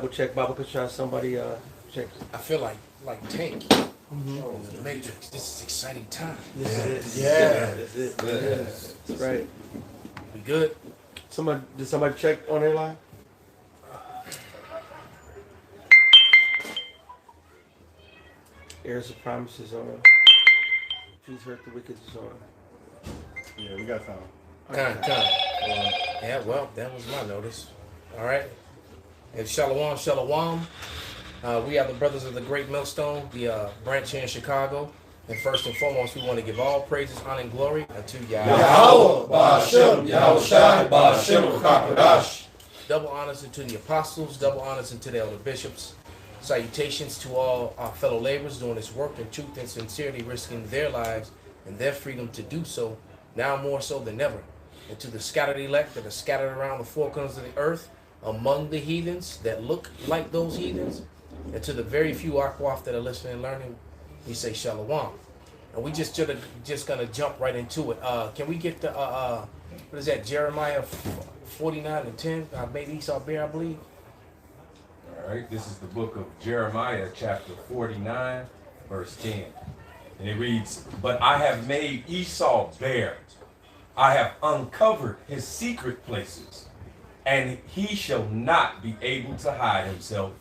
double check. Baba Kashan, somebody check. I feel like Tank. Oh, the Matrix. This is exciting time. Yeah. That's right. We good? Did somebody check on their line? Heirs of promises on. Please hurt the wicked is on. Yeah, we got time. Time. Yeah, well, that was my notice. All right. And Shalom. We are the brothers of the Great Millstone, the branch here in Chicago. And first and foremost, we want to give all praises, honor, and glory unto Yahweh, Ba'ashem, Yahushai, Ba'ashem, Kakadash. Double honors unto the apostles, double honors unto the elder bishops. Salutations to all our fellow laborers doing this work in truth and sincerity, risking their lives and their freedom to do so, now more so than ever. And to the scattered elect that are scattered around the four corners of the earth, among the heathens that look like those heathens, and to the very few Akwaf that are listening and learning, we say Shalom. And we just gonna jump right into it. Can we get the what is that? Jeremiah 49:10. Made Esau bear, I believe. All right, this is the book of Jeremiah, chapter 49, verse 10. And it reads, "But I have made Esau bare. I have uncovered his secret places, and he shall not be able to hide himself.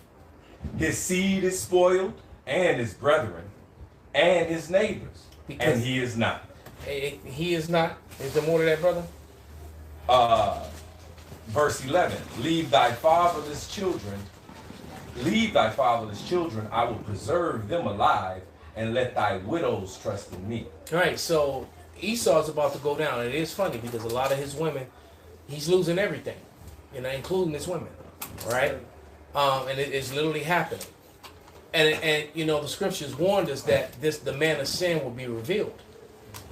His seed is spoiled, and his brethren, and his neighbors, and he is not." He is not. Is there more to that, brother? Verse 11, leave thy fatherless children, I will preserve them alive, and let thy widows trust in me. All right, so Esau's about to go down. And it is funny because a lot of his women, he's losing everything, including his women, all right? And it is literally happening. And the scriptures warned us that the man of sin will be revealed.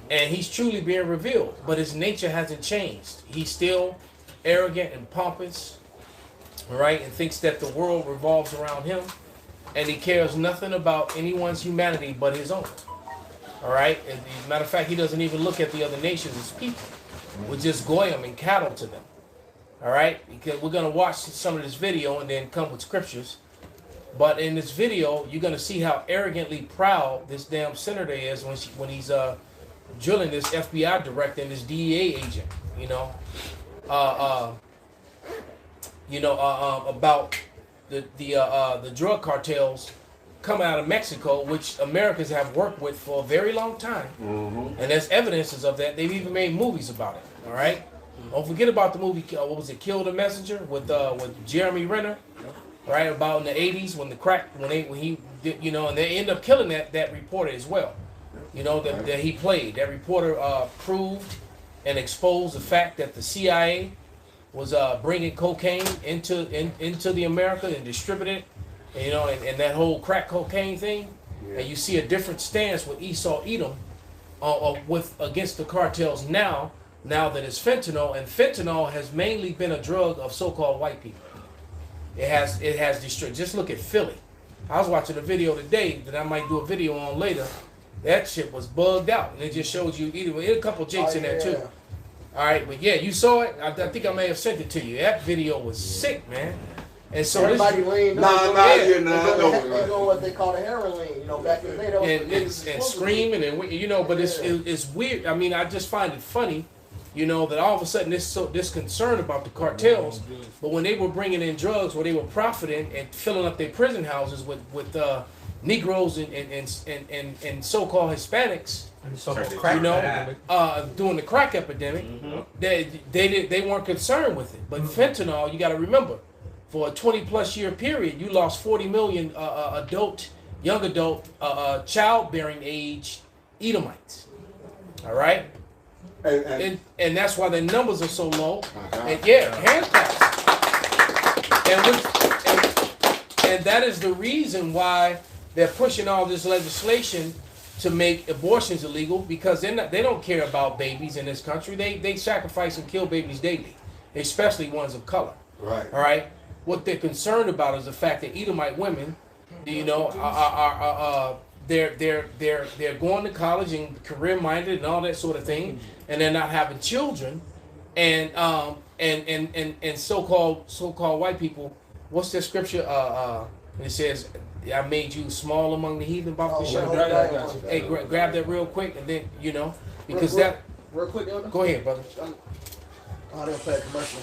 And he's truly being revealed, but his nature hasn't changed. He's still arrogant and pompous, all right, and thinks that the world revolves around him, and he cares nothing about anyone's humanity but his own. All right, and as a matter of fact, he doesn't even look at the other nations as people. We're just goyim and cattle to them. All right, because we're gonna watch some of this video and then come with scriptures. But in this video, you're gonna see how arrogantly proud this damn senator is when he's drilling this FBI director and this DEA agent. About the drug cartels coming out of Mexico, which Americans have worked with for a very long time. And there's evidences of that. They've even made movies about it. All right. Don't forget about the movie. What was it? Kill the Messenger with Jeremy Renner. All right, about in the '80s when he did, and they end up killing that reporter as well. That he played. That reporter proved and exposed the fact that the CIA was bringing cocaine into the America and distributed it, and that whole crack cocaine thing. Yeah. And you see a different stance with Esau Edom against the cartels now that it's fentanyl, and fentanyl has mainly been a drug of so-called white people. It has destroyed. Just look at Philly. I was watching a video today that I might do a video on later. That shit was bugged out, and it just shows you a couple jakes in there too. All right, but yeah, you saw it. I think I may have sent it to you. That video was sick, man. And so everybody leaned. You're not. They go what they call the heroin lean. Back in the day, and screaming and but it's weird. I mean, I just find it funny, that all of a sudden this concern about the cartels, but when they were bringing in drugs, where they were profiting and filling up their prison houses with Negroes and so-called Hispanics, during the crack epidemic, they weren't concerned with it. But fentanyl, you got to remember, for a 20+ year period, you lost 40 million young adult, childbearing age Edomites. All right, and that's why the numbers are so low. And hand claps. And that is the reason why they're pushing all this legislation to make abortions illegal, because they don't care about babies in this country. They sacrifice and kill babies daily, especially ones of color. Right. All right. What they're concerned about is the fact that Edomite women, are they're going to college and career minded and all that sort of thing, and they're not having children, and so-called white people what's that scripture? It says, "I made you small among the heathen." About the show. Hey, grab that real quick, and then because real quick, Elder. Go ahead, brother. Oh, they'll play a commercial.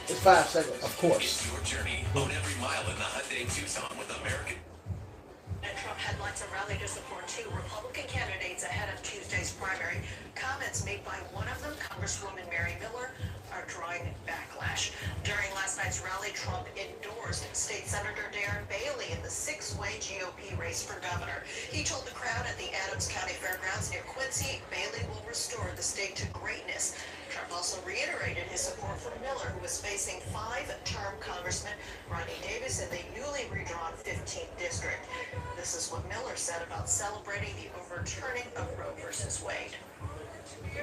It's 5 seconds. Of course. Your journey on every mile in the Hyundai Tucson with American. And Trump headlines a rally to support 2 Republican candidates ahead of Tuesday's primary. Comments made by one of them, Congresswoman Mary Miller, are drawing backlash. During last night's rally, Trump endorsed State Senator Darren Bailey in the 6-way GOP race for governor. He told the crowd at the Adams County Fairgrounds near Quincy, Bailey will restore the state to greatness. Trump also reiterated his support for Miller, who is facing 5-term Congressman Ronnie Davis in the newly redrawn 15th district. This is what Miller said about celebrating the overturning of Roe versus Wade.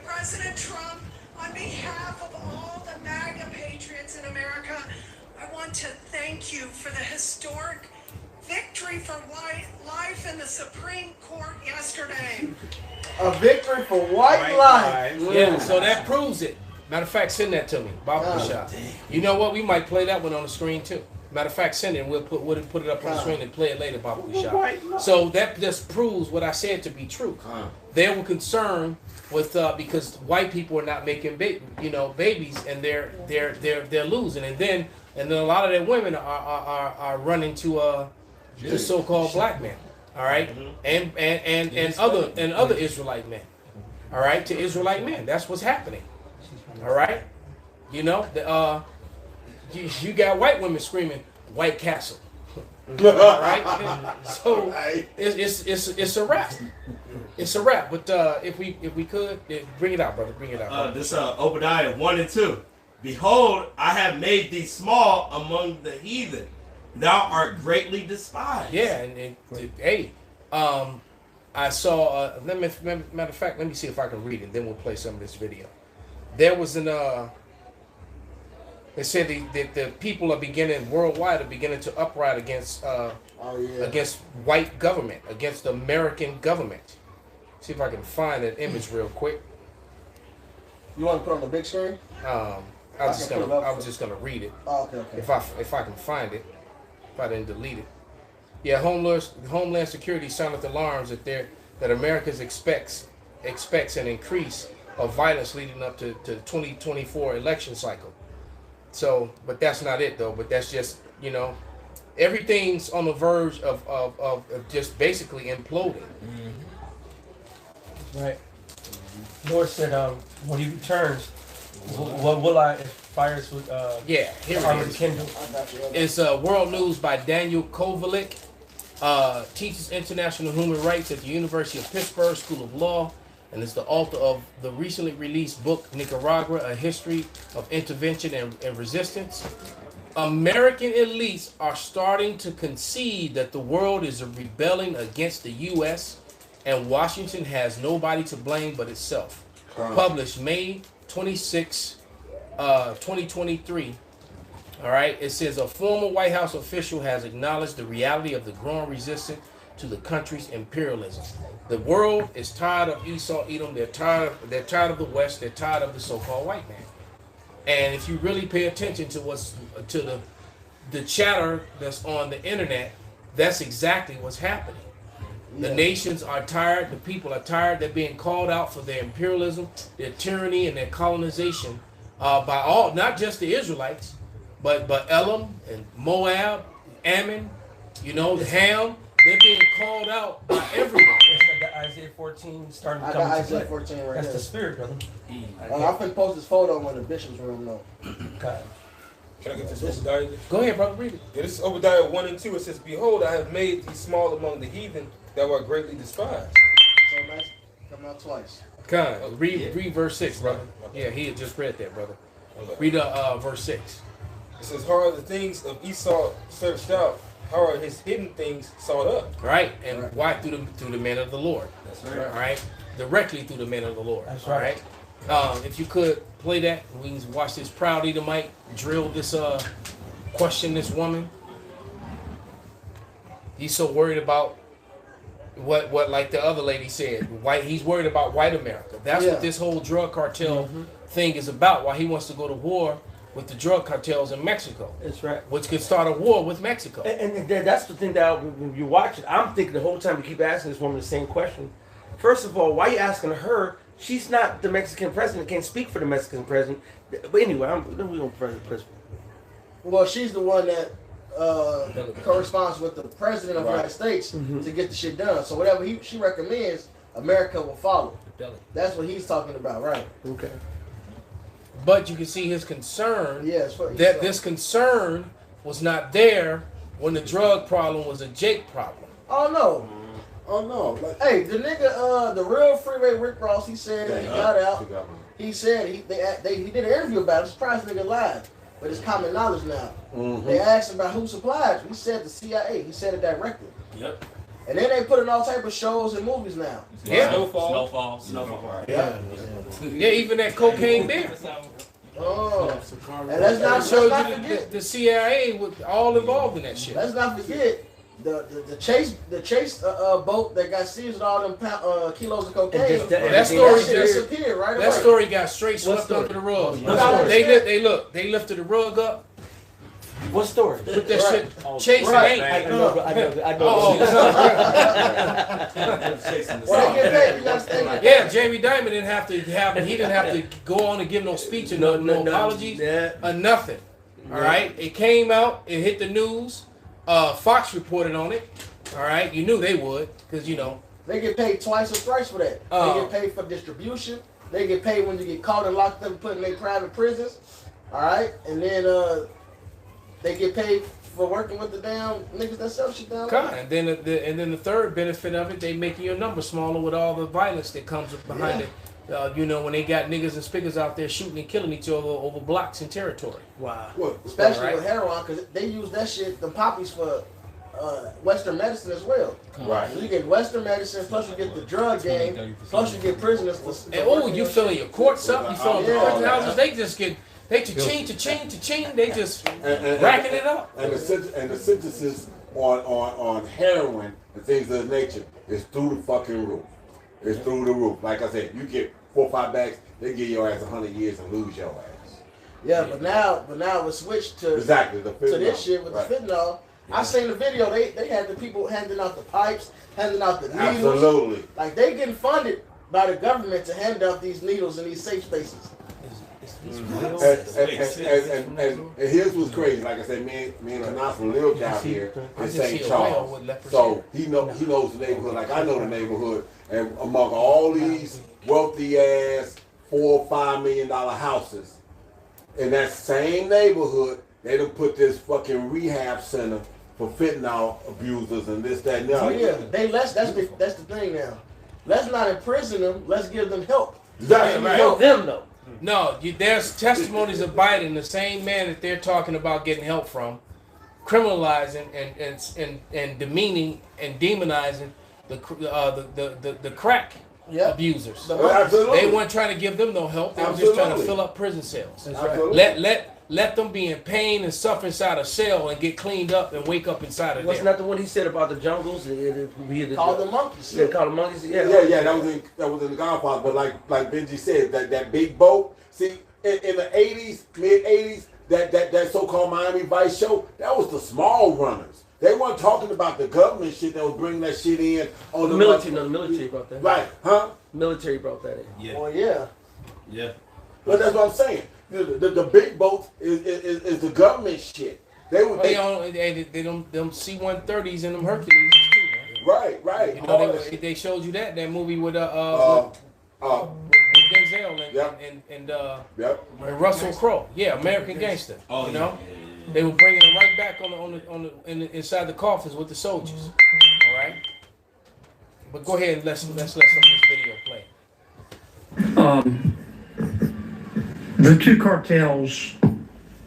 President Trump, on behalf of all the MAGA patriots in America, I want to thank you for the historic victory for white life in the Supreme Court yesterday. A victory for white life. Yeah, so that proves it. Matter of fact, send that to me. Bob Shot. You know what? We might play that one on the screen too. Matter of fact, send it and we'll put it up on the screen and play it later, Bob Shot. So that just proves what I said to be true. They were concerned with because white people are not making babies and they're losing, and then a lot of their women are running to the so-called black men. All right, and other Israelite men. All right, to Israelite men. That's what's happening. All right, you got white women screaming White Castle. All right, so it's a wrap. It's a wrap. But if we could bring it out, brother, bring it out. This Obadiah 1 and 2. Behold, I have made thee small among the heathen. Thou art greatly despised. Yeah, and hey, I saw. Matter of fact, let me see if I can read it. Then we'll play some of this video. There was they said the people are beginning worldwide to uprise against against white government, against the American government. See if I can find that image real quick. You want to put it on the big screen? I was just gonna read it. Oh, okay. If I can find it, if I didn't delete it. Yeah, Homeland Security sounded alarms that America expects an increase of violence leading up to the 2024 election cycle. So, but that's not it though. But that's just everything's on the verge of just basically imploding. Right. Lord said, when he returns, what will I fires with? Yeah, here it is. Kindle. It's World News by Daniel Kovalik. Teaches international human rights at the University of Pittsburgh School of Law, and is the author of the recently released book Nicaragua: A History of Intervention and Resistance. American elites are starting to concede that the world is rebelling against the U.S. and Washington has nobody to blame but itself. Published May 26, 2023. All right. It says a former White House official has acknowledged the reality of the growing resistance to the country's imperialism. The world is tired of Esau, Edom. They're tired of the West. They're tired of the so-called white man. And if you really pay attention to the chatter that's on the internet, that's exactly what's happening. The nations are tired. The people are tired. They're being called out for their imperialism, their tyranny, and their colonization by all, not just the Israelites, but Elam and Moab, Ammon, Ham. They're being called out by everyone. I got Isaiah 14 starting to come into Isaiah play. 14 right That's here. the spirit, brother. I'm finna post this photo in the bishop's room though. God. Can I get this Obadiah? Go ahead, brother. Read it. Yeah, this is Obadiah 1 and 2. It says, Behold, I have made thee small among the heathen, thou art greatly despised. So nice. Come out twice. Read verse 6, brother. Yeah, he had just read that, brother. Okay. Read verse 6. It says, How are the things of Esau searched out? How are his hidden things sought up? Right? And why? Through the men of the Lord. That's right. All right? Directly through the men of the Lord. That's all right. If you could play that, we can watch this proud Edomite drill this, question this woman. He's so worried about what like the other lady said, he's worried about white America. That's what this whole drug cartel thing is about. Why he wants to go to war with the drug cartels in Mexico. That's right. Which could start a war with Mexico. And that's the thing that when you watch it, I'm thinking the whole time we keep asking this woman the same question. First of all, why are you asking her? She's not the Mexican president, can't speak for the Mexican president. But anyway, we're going to president. Well, she's the one that corresponds with the president of the United States to get the shit done. So whatever she recommends, America will follow. That's what he's talking about, right? Okay. But you can see his concern Yes, that this concern was not there when the drug problem was a Jake problem. Oh no. Oh no. Like, hey, the nigga, the real Freeway Rick Ross, he said he got out. He said he did an interview about it. I'm surprised the nigga lied. But it's common knowledge now. They asked him about who supplied. He said the CIA. He said it directly. Yep. And then they put in all type of shows and movies now. Yeah. Snowfall. Yeah. Yeah, even that cocaine bear. Oh. And let's not forget the CIA was all involved in that shit. Let's not forget the chase boat that got seized with all them kilos of cocaine. That story disappeared right away. That story got straight swept under the rug. They lifted the rug up. What story? Put that shit chasing right. ain't. I know. Yeah, Jamie Dimon didn't have to he didn't have to go on and give no speech or no apologies or nothing. All right, it came out, it hit the news. Fox reported on it. All right, you knew they would because they get paid twice or thrice for that. They get paid for distribution. They get paid when you get caught and locked up and put in their private prisons. All right, and then they get paid for working with the damn niggas that sell shit down there. And then the third benefit of it, they making your number smaller with all the violence that comes behind it. When they got niggas and spiggers out there shooting and killing each other over blocks and territory. Wow. Especially with heroin, because they use that shit, the poppies, for Western medicine as well. Right. So you get Western medicine, plus you get the drug game, plus you get prisoners. And you filling your courts up, you filling the prison houses. They just get they cha-ching. They just racking it up. And the sentences on heroin and things of that nature is through the fucking roof. It's through the roof. Like I said, you get 4 or 5 bags, they give your ass 100 years and lose your ass. Yeah, but now it's switched to this shit with the fentanyl. I seen the video. They had the people handing out the pipes, handing out the needles. Absolutely. Like they getting funded by the government to hand out these needles in these safe spaces. And here's what's crazy. Like I said, me and Kanasa lived out here in St. Charles, so he knows the neighborhood like I know the neighborhood. And among all these wealthy ass $4 or $5 million houses in that same neighborhood, they done put this fucking rehab center for fentanyl abusers and this, that, and the other. Oh yeah, that's the thing now. Let's not imprison them. Let's give them help. Exactly. Help them though. No, there's testimonies of Biden, the same man that they're talking about getting help from, criminalizing and demeaning and demonizing the crack abusers. Absolutely. They weren't trying to give them no help. They were just trying to fill up prison cells. Absolutely. Let them be in pain and suffer inside a cell and get cleaned up and wake up inside of there. Wasn't that the one he said about the jungles? Called them monkeys. Yeah, called them monkeys. Yeah. That was in the Godfather. But like Benji said, that big boat. See, in the 80s, mid 80s, that so-called Miami Vice show, that was the small runners. They weren't talking about the government shit that was bringing that shit in on the military. No, the military brought that. Right? Huh? Military brought that in. Yeah. Oh yeah. Yeah. But that's what I'm saying. The big boats is the government shit. They them C-130s and them Hercules too, man. Right. They showed you that movie with Denzel and Russell Crowe. Yeah, American Gangster. Oh, you know, they were bringing them right back inside the coffins with the soldiers. All right. But go ahead and let's some of this video play. The two cartels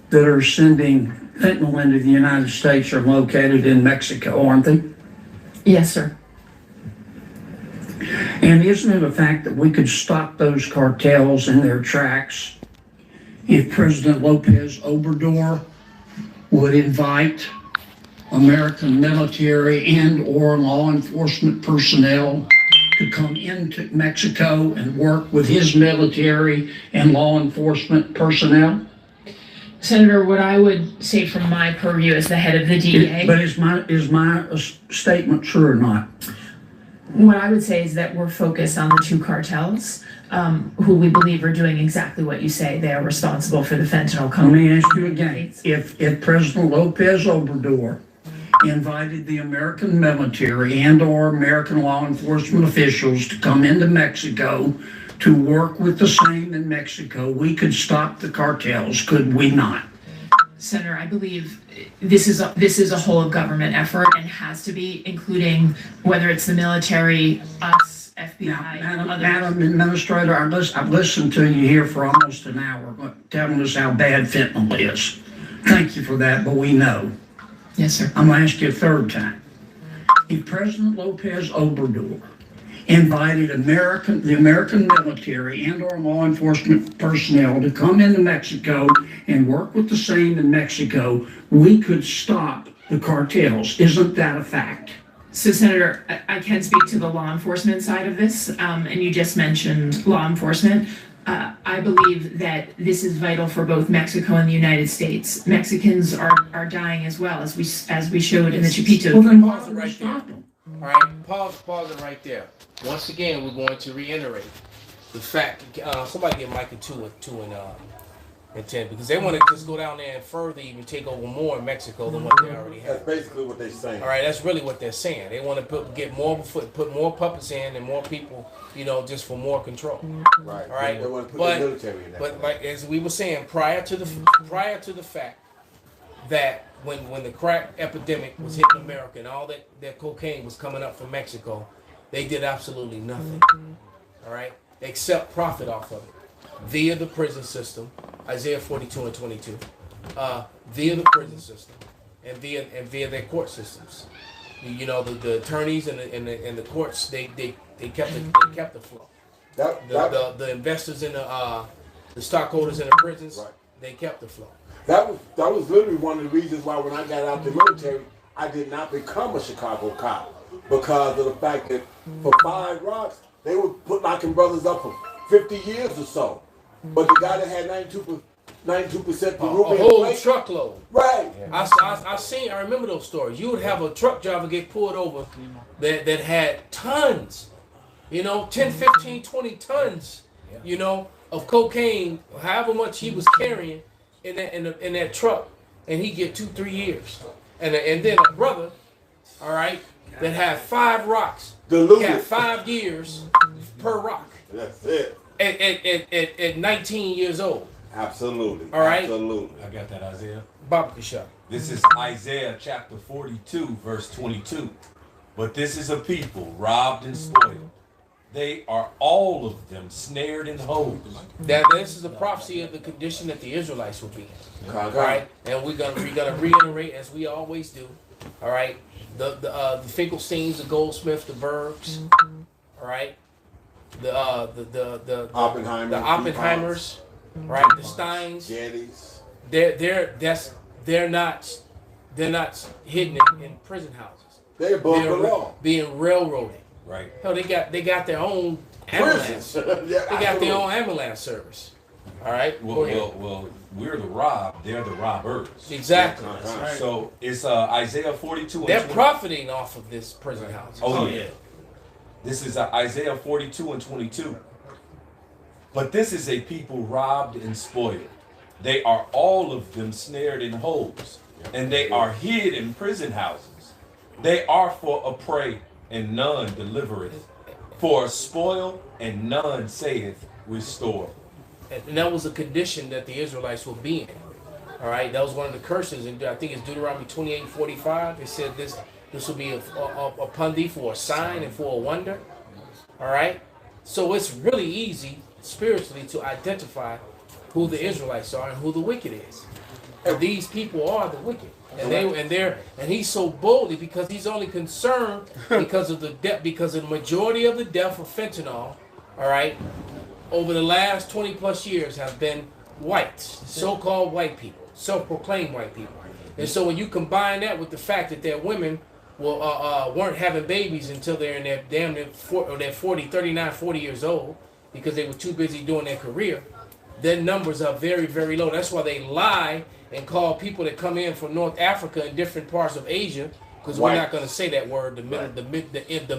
that are sending fentanyl into the United States are located in Mexico, aren't they? Yes, sir. And isn't it a fact that we could stop those cartels in their tracks if President Lopez Obrador would invite American military and or law enforcement personnel to come into Mexico and work with his military and law enforcement personnel? Senator, what I would say from my purview as the head of the DEA. But is my statement true or not? What I would say is that we're focused on the two cartels, who we believe are doing exactly what you say. They are responsible for the fentanyl coming. Let me ask you again. If President Lopez Obrador invited the American military and/or American law enforcement officials to come into Mexico to work with the same in Mexico, we could stop the cartels, could we not? Senator, I believe this is a whole of government effort and has to be, including whether it's the military, us, FBI, Madam Administrator, I've listened to you here for almost an hour, telling us how bad fentanyl is. Thank you for that, but we know. Yes, sir. I'm going to ask you a third time. If President Lopez Obrador invited the American military and our law enforcement personnel to come into Mexico and work with the same in Mexico, we could stop the cartels. Isn't that a fact? So, Senator, I can speak to the law enforcement side of this, and you just mentioned law enforcement. I believe that this is vital for both Mexico and the United States. Mexicans are dying as well, as we showed in the Chapito. Well, then Pause it right there. All right, pause it right there. Once again, we're going to reiterate the fact. Somebody get Micah 2 and 10, because they want to just go down there and further even take over more in Mexico than what they already have. That's basically what they're saying. All right, that's really what they're saying. They want to put more puppets in and more people, just for more control. Right. All right. They want to put the military in that. But like as we were saying, prior to the fact that when the crack epidemic was hitting America and all that cocaine was coming up from Mexico, they did absolutely nothing. All right, except profit off of it via the prison system, Isaiah 42 and 22, via the prison system, and via their court systems. The attorneys and the courts, they kept the flow. The investors in the stockholders in the prisons, right, they kept the flow. That was literally one of the reasons why when I got out the military, I did not become a Chicago cop, because of the fact that for 5 rocks, they were locking brothers up for 50 years or so. But the guy that had 92% Peruvian, a whole truckload. Right. Yeah. I remember those stories. You would have a truck driver get pulled over that had tons, 10, 15, 20 tons, of cocaine, however much he was carrying in that truck, and he get 2-3 years. And then a brother, all right, that had 5 rocks, got 5 years per rock. That's it. At 19 years old. Absolutely. All right. Absolutely. I got that, Isaiah. Bob Kishar. This is Isaiah chapter 42, verse 22. But this is a people robbed and spoiled. They are all of them snared in holes. This is a prophecy of the condition that the Israelites will be in. All right, and we're gonna reiterate as we always do. All right, the Finkelsteins, the Goldsmiths, the Bergs. All right, the Oppenheimers, right? The Steins. Gettys. They're not hidden in prison houses. They're above the law. Being railroaded. Right. No, they got their own ambulance. Yeah, they got their own ambulance service. All right. Well, we're the robbed. They're the robbers. Exactly. Yeah. Right. So it's Isaiah 42. They're profiting off of this prison house. Oh yeah. This is Isaiah 42 and 22. But this is a people robbed and spoiled. They are all of them snared in holes, and they are hid in prison houses. They are for a prey, and none delivereth, for a spoil, and none saith restore. And that was a condition that the Israelites will be in. All right, that was one of the curses, and I think it's Deuteronomy 28:45. It said this will be upon thee for a sign and for a wonder. All right, so it's really easy spiritually to identify who the Israelites are and who the wicked is. And these people are the wicked. And he's so boldly because he's only concerned because of the majority of the death of fentanyl, all right, over the last 20 plus years have been whites, so-called white people, self-proclaimed white people. And so when you combine that with the fact that their women weren't having babies until they're in their damn near 40 years old because they were too busy doing their career, their numbers are very, very low. That's why they lie and call people that come in from North Africa and different parts of Asia, because we're not going to say that word, the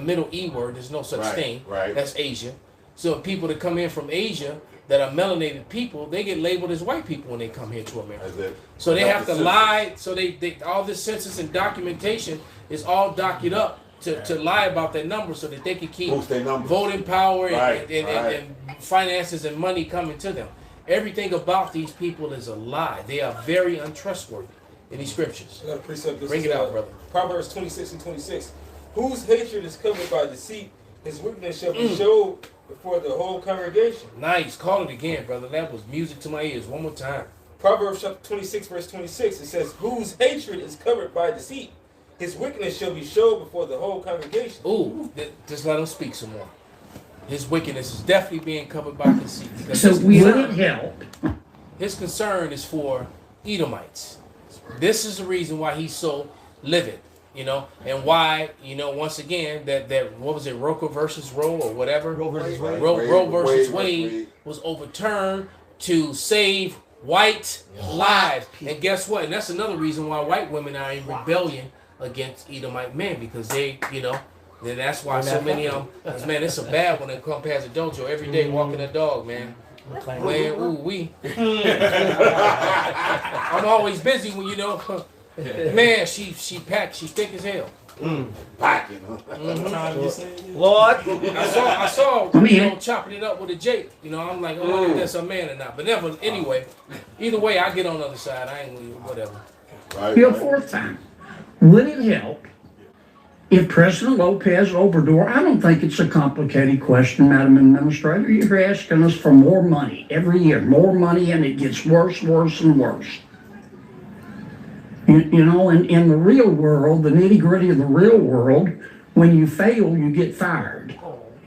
middle E word. There's no such thing. Right. That's Asia. So people that come in from Asia that are melanated people, they get labeled as white people when they come here to America. So they have to lie. So they all this census and documentation is all documented up to lie about their numbers so that they can keep voting power and finances and money coming to them. Everything about these people is a lie. They are very untrustworthy in these scriptures. I got a precept. Bring it out, brother. Proverbs 26:26. Whose hatred is covered by deceit, his wickedness shall be showed before the whole congregation. Nice. Call it again, brother. That was music to my ears. One more time. Proverbs chapter 26, verse 26. It says, whose hatred is covered by deceit, his wickedness shall be showed before the whole congregation. Ooh, just let him speak some more. His wickedness is definitely being covered by deceit. So will it help? His concern is for Edomites. This is the reason why he's so livid, you know, and why, you know, once again, that what was it, Roker versus Roe or whatever? Roe versus Wade. Roe versus Wade was overturned to save white lives. And guess what? And that's another reason why white women are in rebellion against Edomite men, because they, you know, then that's why so many of them, man, it's a bad one that come past the dojo every day walking a dog, man. Man, ooh, I'm always busy when, you know, man, she packed, she thick as hell. Packing, Lord, I saw, you know, chopping it up with a Jake. You know, I'm like, oh, if that's a man or not. But never, anyway, either way, I get on the other side. I ain't whatever. Your fourth time. Would it help if President Lopez Obrador, I don't think it's a complicated question, Madam Administrator. You're asking us for more money every year, more money, and it gets worse, worse, and worse. You know, in the real world, the nitty-gritty of the real world, when you fail, you get fired.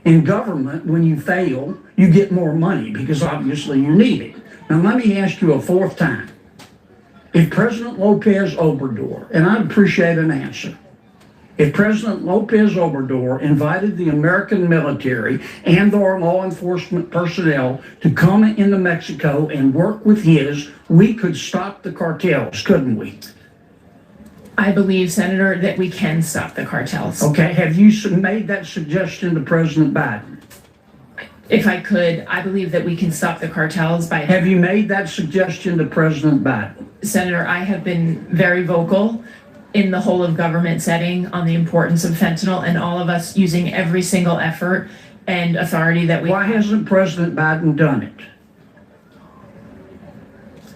In government, when you fail, you get more money because obviously you need it. Now, let me ask you a fourth time. If President Lopez Obrador, and I'd appreciate an answer, if President Lopez Obrador invited the American military and our law enforcement personnel to come into Mexico and work with his, we could stop the cartels, couldn't we? I believe, Senator, that we can stop the cartels. Okay, have you made that suggestion to President Biden? If I could, I believe that we can stop the cartels by... Have you made that suggestion to President Biden? Senator, I have been very vocal in the whole of government setting on the importance of fentanyl, and all of us using every single effort and authority that we Why hasn't President Biden done it?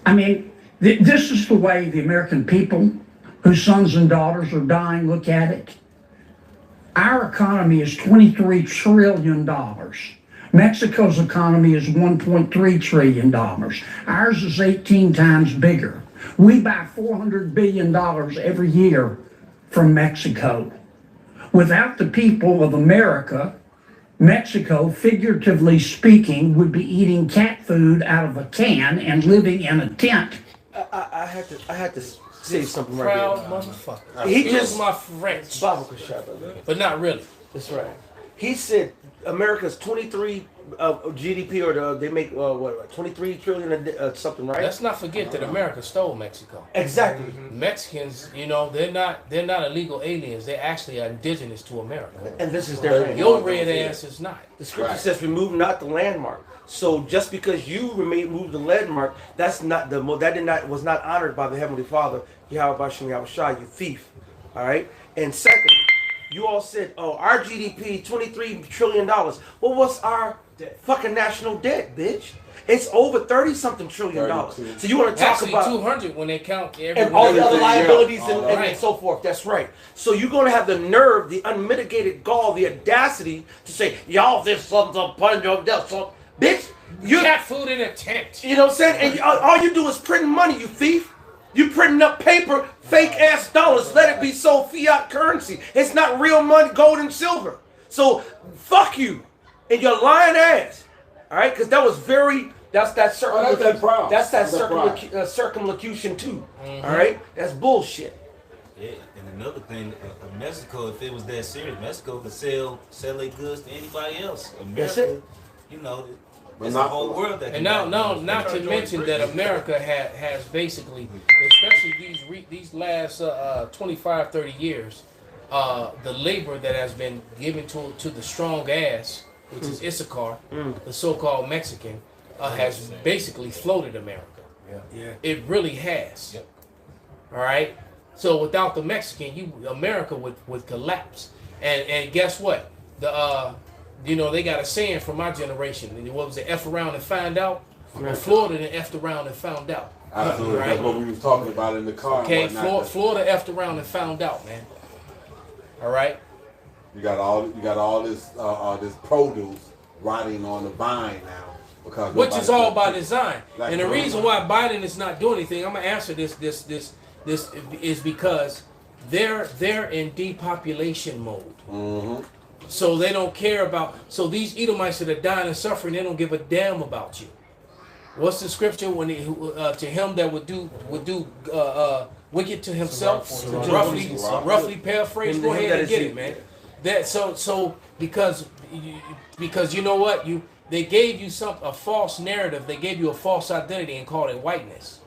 I mean, this is the way the American people, whose sons and daughters are dying, look at it. Our economy is $23 trillion. Mexico's economy is $1.3 trillion. Ours is 18 times bigger. We buy $400 billion every year from Mexico. Without the people of America, Mexico, figuratively speaking, would be eating cat food out of a can and living in a tent. I had to say something right Proud here. motherfucker. He just my French, but not really. That's right. He said America's 23 GDP, or they make what 23 trillion something, right? Let's not forget that America stole Mexico. Exactly. Mexicans, you know, they're not illegal aliens. They actually are indigenous to America. And this is their land. Your red ass is not. The scripture says, "Remove not the landmark." So just because you remove the landmark, was not honored by the Heavenly Father, Yahweh Bashem Yahushua, you thief. All right. And secondly, you all said, "Oh, our GDP $23 trillion." Well, what's our fucking national debt, bitch? It's over $30-something trillion. So you want to talk about 200 when they count and all the other liabilities and so forth. That's right. So you're going to have the nerve, the unmitigated gall, the audacity to say, "Y'all, this something upon your death, so bitch." You cat food in a tent. You know what I'm saying? And all you do is print money, you thief. You printing up paper, fake ass dollars. Let it be so fiat currency. It's not real money, gold and silver. So fuck you and your lying ass. All right, because that was that's that circumlocution too. Mm-hmm. All right, that's bullshit. Yeah, and another thing, Mexico, if it was that serious, Mexico could sell their goods to anybody else. America, That's it. You know, It's the whole world that. And now, not to mention that America has basically, especially these last 25, 30 years, the labor that has been given to the strong ass, which is Issachar, the so-called Mexican, has basically floated America. Yeah. It really has. Yep. All right. So without the Mexican, America would collapse. And guess what? They got a saying from my generation. What was it? F around and find out. Well, Florida then effed around and found out. Absolutely. Right? That's what we was talking about in the car. Okay, Florida effed around and found out, man. All right. You got all this produce rotting on the vine now which is all by design. And the reason why Biden is not doing anything, I'm gonna answer this is because they're in depopulation mode. Mm-hmm. So they don't care about. So these Edomites that are dying and suffering, they don't give a damn about you. What's the scripture when to him that would do wicked to himself? Roughly paraphrase. Go ahead and get it, man. That so because you know what they gave you a false narrative. They gave you a false identity and called it whiteness,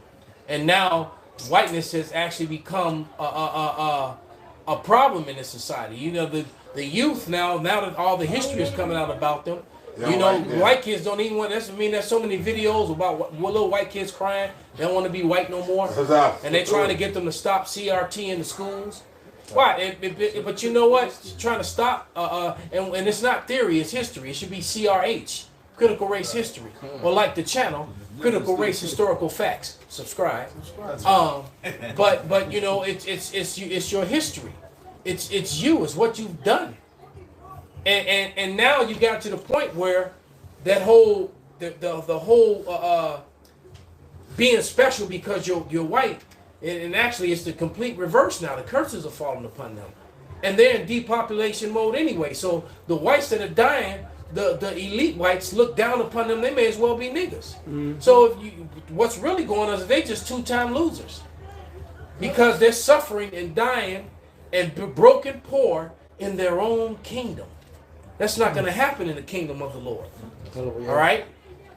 and now whiteness has actually become a problem in this society. You know the youth now that all the history is coming out about them. White kids don't even want. There's so many videos about little white kids crying. They don't want to be white no more, and they're trying to get them to stop CRT in the schools. Why? But you know what? Trying to stop, and it's not theory, it's history. It should be CRH, Critical Race History, or like the channel, Critical Race Historical Facts. Subscribe. But you know, it's your history. It's you. It's what you've done. And now you got to the point where that whole the whole being special because you're white. And actually, it's the complete reverse now. The curses are falling upon them. And they're in depopulation mode anyway. So the whites that are dying, the elite whites look down upon them. They may as well be niggas. Mm-hmm. So what's really going on is they just two-time losers. Because they're suffering and dying and broken poor in their own kingdom. That's not going to happen in the kingdom of the Lord. All right?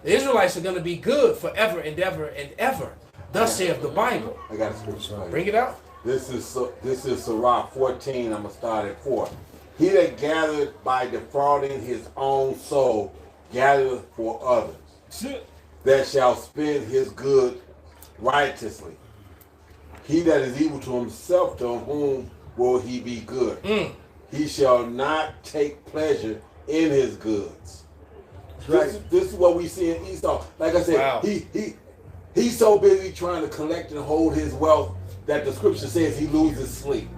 The Israelites are going to be good forever and ever and ever. Thus saith the Bible. I got a scripture. Bring it out. This is Sirach 14. I'm gonna start at 4. He that gathered by defrauding his own soul gathereth for others. That shall spend his good righteously. He that is evil to himself, to whom will he be good? He shall not take pleasure in his goods. This is what we see in Esau. Like I said, he's so busy trying to collect and hold his wealth that the scripture says he loses sleep.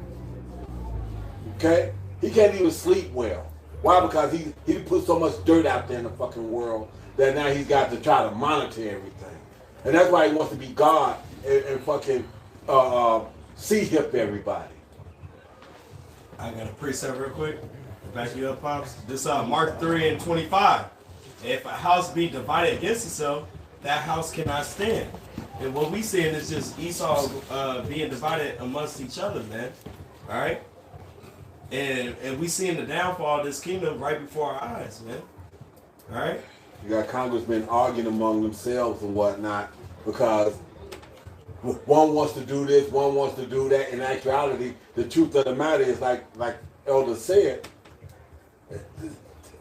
Okay? He can't even sleep well. Why? Because he put so much dirt out there in the fucking world that now he's got to try to monitor everything. And that's why he wants to be God and fucking hip everybody. I got a precept real quick. Back you up, Pops. This Mark 3:25. If a house be divided against itself, that house cannot stand. And what we seeing is just Esau being divided amongst each other, man. All right? And we seeing the downfall of this kingdom right before our eyes, man. All right? You got congressmen arguing among themselves and whatnot because one wants to do this, one wants to do that. In actuality, the truth of the matter is, like Elder said,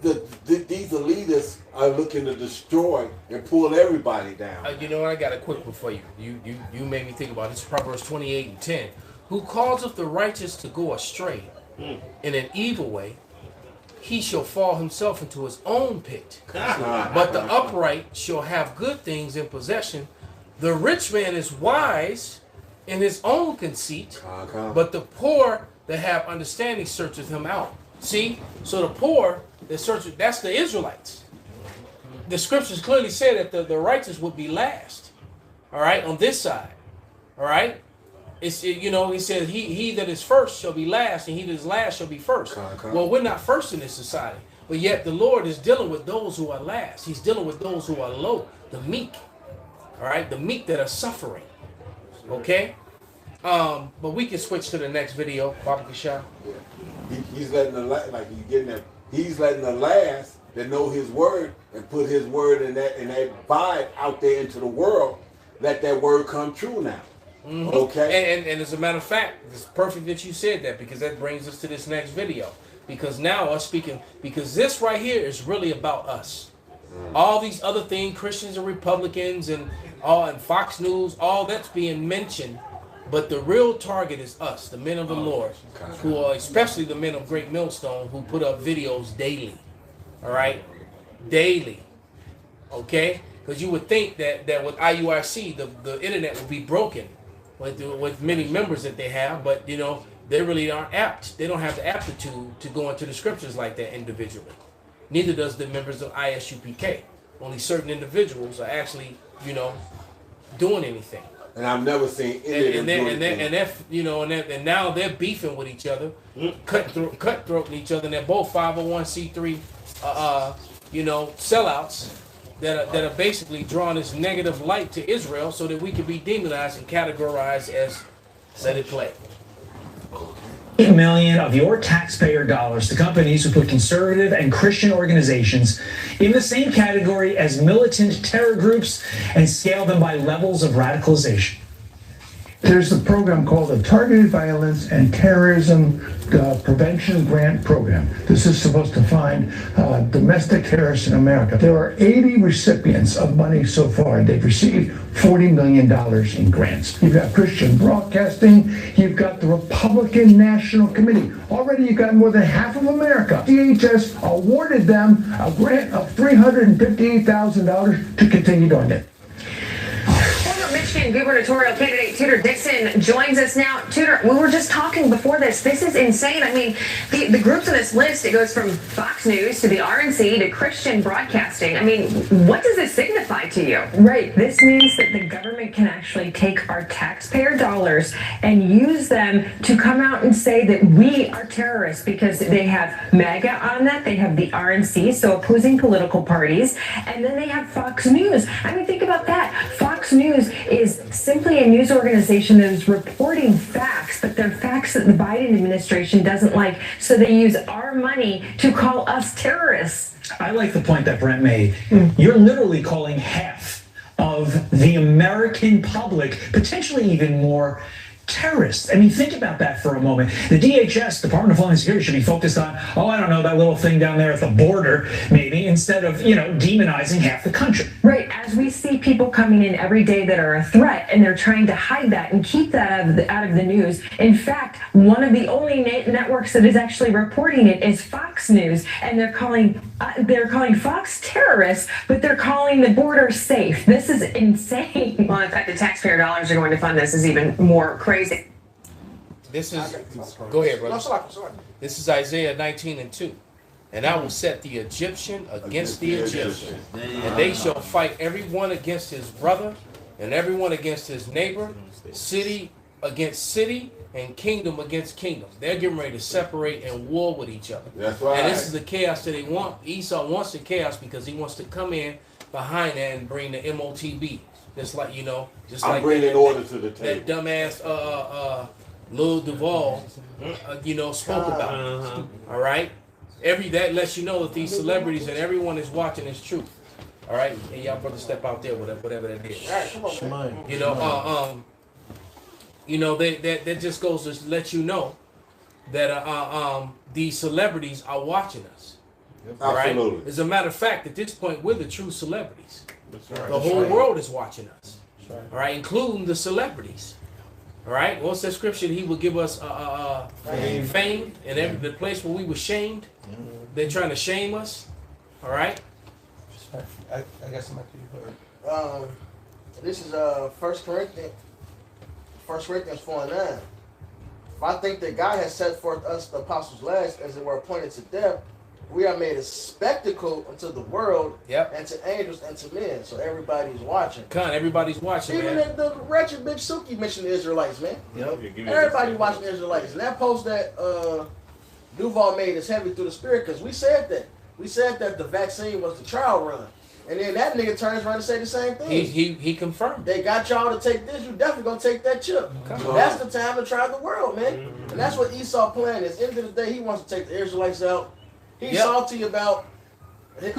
these elitists are looking to destroy and pull everybody down. You know what? I got a quick one for you. You made me think about this. Proverbs 28:10. Who causeth the righteous to go astray in an evil way, he shall fall himself into his own pit. But the upright shall have good things in possession. The rich man is wise in his own conceit, but the poor that have understanding searcheth him out. See? So the poor that search, that's the Israelites. The scriptures clearly say that the righteous would be last. All right, on this side. All right? He says he that is first shall be last, and he that is last shall be first. Well, we're not first in this society, but yet the Lord is dealing with those who are last. He's dealing with those who are low, the meek. All right, the meek that are suffering. Okay, but we can switch to the next video, Papa Kashah. He's letting the he's letting the last that know his word and put his word in that vibe out there into the world, let that word come true now. Mm-hmm. Okay. And as a matter of fact, it's perfect that you said that, because that brings us to this next video. Because now us speaking, because this right here is really about us. All these other things, Christians and Republicans and Fox News, all that's being mentioned, but the real target is us, the men of the Lord, who are especially the men of Great Millstone, who put up videos daily. All right, daily. Okay, because you would think that with IUIC, the internet would be broken with many members that they have, but you know they really aren't apt. They don't have the aptitude to go into the scriptures like that individually. Neither does the members of ISUPK. Only certain individuals are actually, you know, doing anything. And I've never seen any of them and now they're beefing with each other, cutthroating each other, and they're both 501c3, sellouts that are basically drawing this negative light to Israel, so that we can be demonized and categorized as let it play. $8 million of your taxpayer dollars to companies who put conservative and Christian organizations in the same category as militant terror groups and scale them by levels of radicalization. There's a program called the Targeted Violence and Terrorism Prevention Grant Program. This is supposed to find domestic terrorists in America. There are 80 recipients of money so far. They've received $40 million in grants. You've got Christian Broadcasting. You've got the Republican National Committee. Already you've got more than half of America. DHS awarded them a grant of $358,000 to continue doing it. Michigan gubernatorial candidate Tudor Dixon joins us now. Tudor, we were just talking before this. This is insane. I mean, the groups on this list, it goes from Fox News to the RNC to Christian Broadcasting. I mean, what does this signify to you? Right. This means that the government can actually take our taxpayer dollars and use them to come out and say that we are terrorists, because they have MAGA on that. They have the RNC, so opposing political parties. And then they have Fox News. I mean, think about that. Fox News is simply a news organization that is reporting facts, but they're facts that the Biden administration doesn't like, so they use our money to call us terrorists. I like the point that Brent made. You're literally calling half of the American public, potentially even more, terrorists. I mean, think about that for a moment. The DHS, Department of Homeland Security, should be focused on, I don't know, that little thing down there at the border, maybe, instead of, demonizing half the country. Right. As we see people coming in every day that are a threat, and they're trying to hide that and keep that out of the news. In fact, one of the only networks that is actually reporting it is Fox News, and they're calling Fox terrorists, but they're calling the border safe. This is insane. Well, in fact, the taxpayer dollars are going to fund this is even more crazy. This is, go ahead, brother. This is Isaiah 19:2. And I will set the Egyptian against the Egyptian, and they shall fight everyone against his brother, and everyone against his neighbor, city against city, and kingdom against kingdom. They're getting ready to separate and war with each other. That's right. And this is the chaos that they want. Esau wants the chaos because he wants to come in behind that and bring the MOTB. Just like, I'm bringing order to the table. That dumbass Lil Duval, spoke about. All right, that lets you know that these celebrities and everyone is watching is truth. All right, and y'all brother step out there, whatever that is. All right, come on, man. That just goes to let you know that these celebrities are watching us. All right. Absolutely. As a matter of fact, at this point, we're the true celebrities. Right. The whole world is watching us. Right. All right, including the celebrities. All right, what's that scripture? He will give us fame in the place where we were shamed. They're trying to shame us. All right. I got something to you. This is 1 Corinthians 4:9. If I think that God has set forth us, the apostles last, as it were appointed to death, we are made a spectacle unto the world, and to angels and to men. So everybody's watching. Everybody's watching. Even man. the wretched bitch Suki mentioned the Israelites, man. Everybody watching the Israelites. And that post that Duval made is heavy through the spirit, because we said that. We said that the vaccine was the trial run. And then that nigga turns around and say the same thing. He confirmed. They got y'all to take this. You definitely gonna take that chip. That's the time to try the world, man. And that's what Esau plan is. End of the day, he wants to take the Israelites out. He's salty about He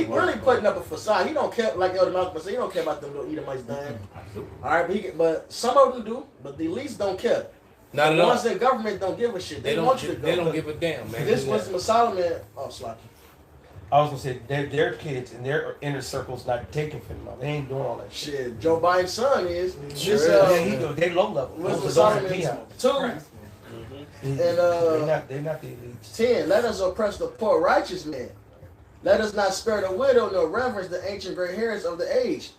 really putting up a facade. He don't care, like Elder Malcolm said, he don't care about them little Edomites dying. All right, but some of them do, but the elites don't care. Not the at ones all. in government don't give a shit. They want you to go. They don't give a damn, man. This was Solomon. Oh, Slocky. I was gonna say their kids and their inner circle's not taking from them. They ain't doing all that shit. Shit, Joe Biden's son is. They low level. Wisdom Solomon 2. And they're not the elites. 10. Let us oppress the poor righteous man. Let us not spare the widow nor reverence the ancient gray hairs of the age.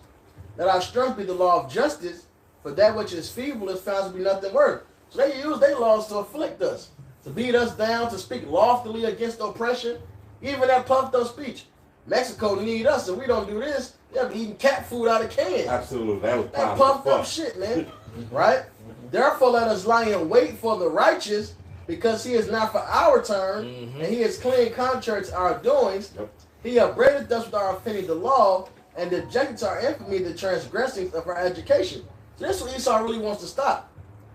Let our strength be the law of justice, for that which is feeble is found to be nothing worth. So they use their laws to afflict us, to beat us down, to speak loftily against oppression, even that puffed up speech. Mexico need us, and we don't do this. They'll be eating cat food out of cans. Absolutely, that puffed up shit, man. Right? Therefore, let us lie in wait for the righteous, because he is not for our turn, and he is clean contrary to our doings. He upbraided us with our offending the law, and dejected to our infamy the transgressings of our education. So this is what Esau really wants to stop.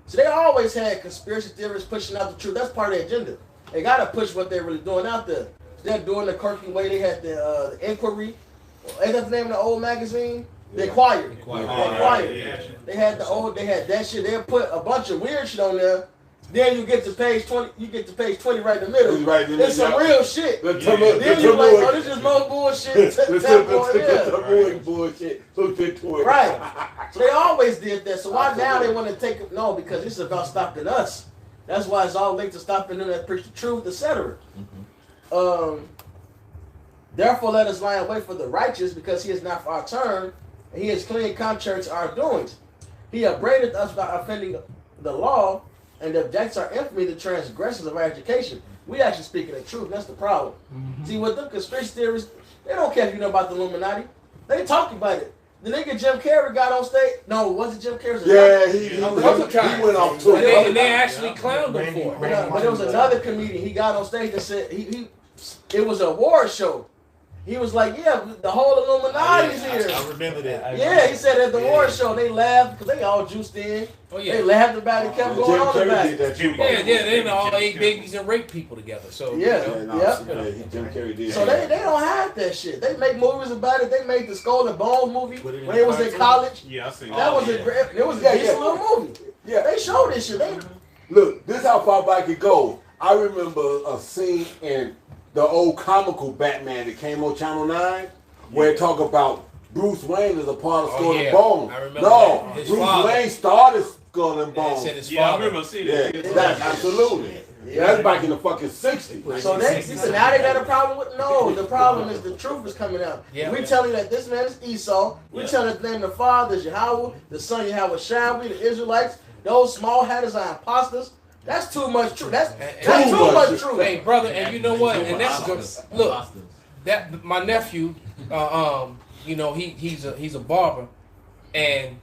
So they always had conspiracy theorists pushing out the truth. That's part of their agenda. They got to push what they're really doing out there. They're doing the quirky way. They had the Inquiry. Ain't that the name of the old magazine? The Inquirer. They had they had that shit. They put a bunch of weird shit on there. Then you get to page 20. You get to page 20 right in the middle. It's some real shit. Then you're like, oh, this is more bullshit. Bullshit. Right. So they always did that. So why now they want to take it? No, because it's about stopping us. That's why it's all linked to stopping them that preach the truth, etc. Therefore, let us lie in wait for the righteous, because he is not for our turn, and he is clean contrary to our doings. He upbraided us by offending the law, and objects our infamy the transgressions of our education. We actually speaking the truth. That's the problem. See, with them conspiracy theorists, they don't care if you know about the Illuminati. They talking about it. The nigga Jim Carrey got on stage. No, was it Jim Carrey? Yeah, he went off too. And they actually clowned him for it. But there was another comedian. He got on stage and said it was a war show. He was like, yeah, the whole Illuminati's here. I remember that. Yeah, he said at the war show, they laughed because they all juiced in. Oh, yeah. They laughed about it, kept going on about it. They all ate babies and raped people together. So Jim Carrey did. So they don't have that shit. They make movies about it. They made the Skull and Bones movie when they was in college. Yeah, I seen that. It was a decent little movie. Yeah, they showed this shit. Look, this is how far back it goes. I remember a scene in the old comical Batman that came on Channel 9, where it talk about Bruce Wayne is a part of Skull and Bones. No, Bruce Wayne started Skull and Bones. I remember seeing that. Absolutely. Yeah, that's back in the fucking 60s. So now they got a problem with? No, the problem is the truth is coming out. We telling you that this man is Esau. We telling you the name of the father is Yahweh, the son Yahweh Shabbi, the Israelites. Those small hatters are imposters. That's too much truth. That's too much truth. Hey, brother, and you know what? And that's good. Look, that my nephew, you know, he's a barber, and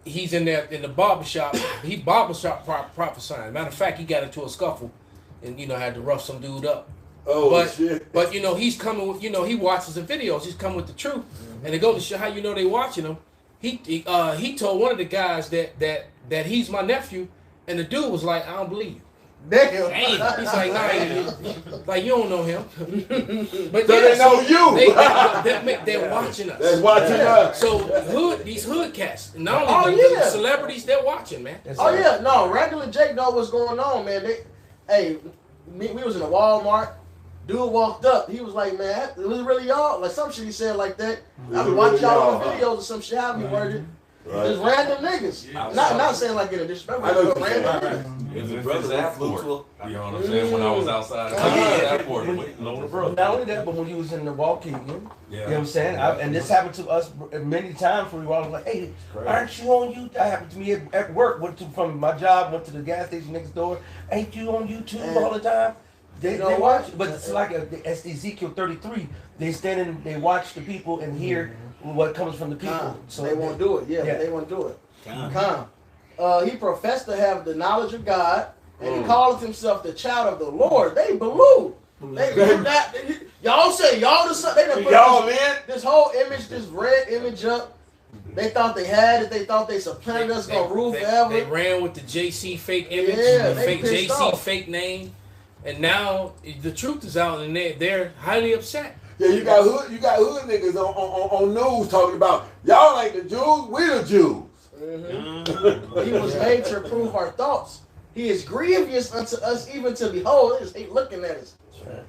he's in there in the barbershop. He barbershop prophesying. Matter of fact, he got into a scuffle, and had to rough some dude up. Shit. But he's coming with, he watches the videos. He's coming with the truth, and to go to show how they watching him. He told one of the guys that he's my nephew. And the dude was like, I don't believe you. Damn. He's like, nah, like you don't know him. But they know you. They're watching us. They're watching us. So these hood cats, not only the celebrities, they're watching, man. No, regular Jake know what's going on, man. We was in a Walmart. Dude walked up. He was like, man, it was really y'all. Like some shit he said like that. I be watching y'all on the videos or some shit. I be worded. Just random niggas. Not saying like in a disrespect. Random niggas. It was a brother afterward. You know what I'm saying? When I was outside afterward, waiting on the brother. Not only that, but when he was in the Waukegan, you know what I'm saying? And this happened to us many times where we were all like, hey, aren't you on YouTube? That happened to me at work. Went from my job, went to the gas station next door. Ain't you on YouTube all the time? They watch it, but it's like as Ezekiel 33. They stand and they watch the people and hear what comes from the people. So they won't do it. Yeah, but they won't do it. He professed to have the knowledge of God, and he called himself the child of the Lord. They believe. Y'all say y'all the son. They done put this whole image, this red image up. They thought they had it. They thought they supplanted us, gonna rule forever. They ran with the JC fake image, the fake JC fake name. And now the truth is out, and they're highly upset. Yeah, you got hood niggas on news talking about y'all ain't the Jews, we the Jews. Mm-hmm. He was made to prove our thoughts. He is grievous unto us even to behold. They just hate looking at us.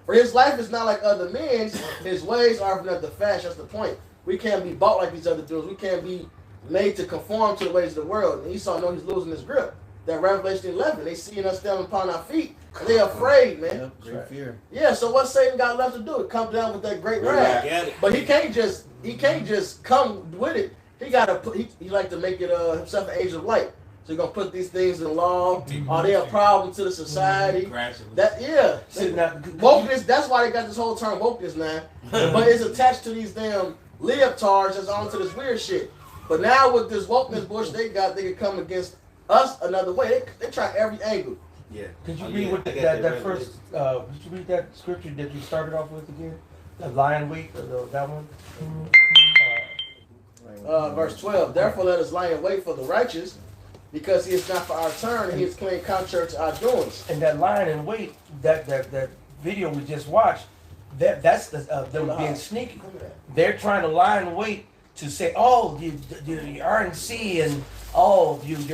For his life is not like other men's. His ways are of another fashion. That's the point. We can't be bought like these other dudes. We can't be made to conform to the ways of the world. And Esau know he's losing his grip. That Revelation 11, they seeing us standing upon our feet. They're afraid, man. Great fear. Yeah, so what Satan got left to do? Come down with that great wrath. But he can't just come with it. He gotta put. He like to make it himself an angel of light. So you're gonna put these things in law. Are they a problem to the society? Wokeness. That's why they got this whole term wokeness now. But it's attached to these damn leotards that's onto this weird shit. But now with this wokeness bush they can come against us another way. They try every angle. Yeah. Could you read what that first? Did you read that scripture that you started off with again? The lion week, or that one? Verse 12. Therefore, let us lie in wait for the righteous, because he is not for our turn, and he is clean contrary to our doings. And that lying in wait, that video we just watched, that's them being sneaky. They're trying to lie in wait to say, oh, the RNC and oh, your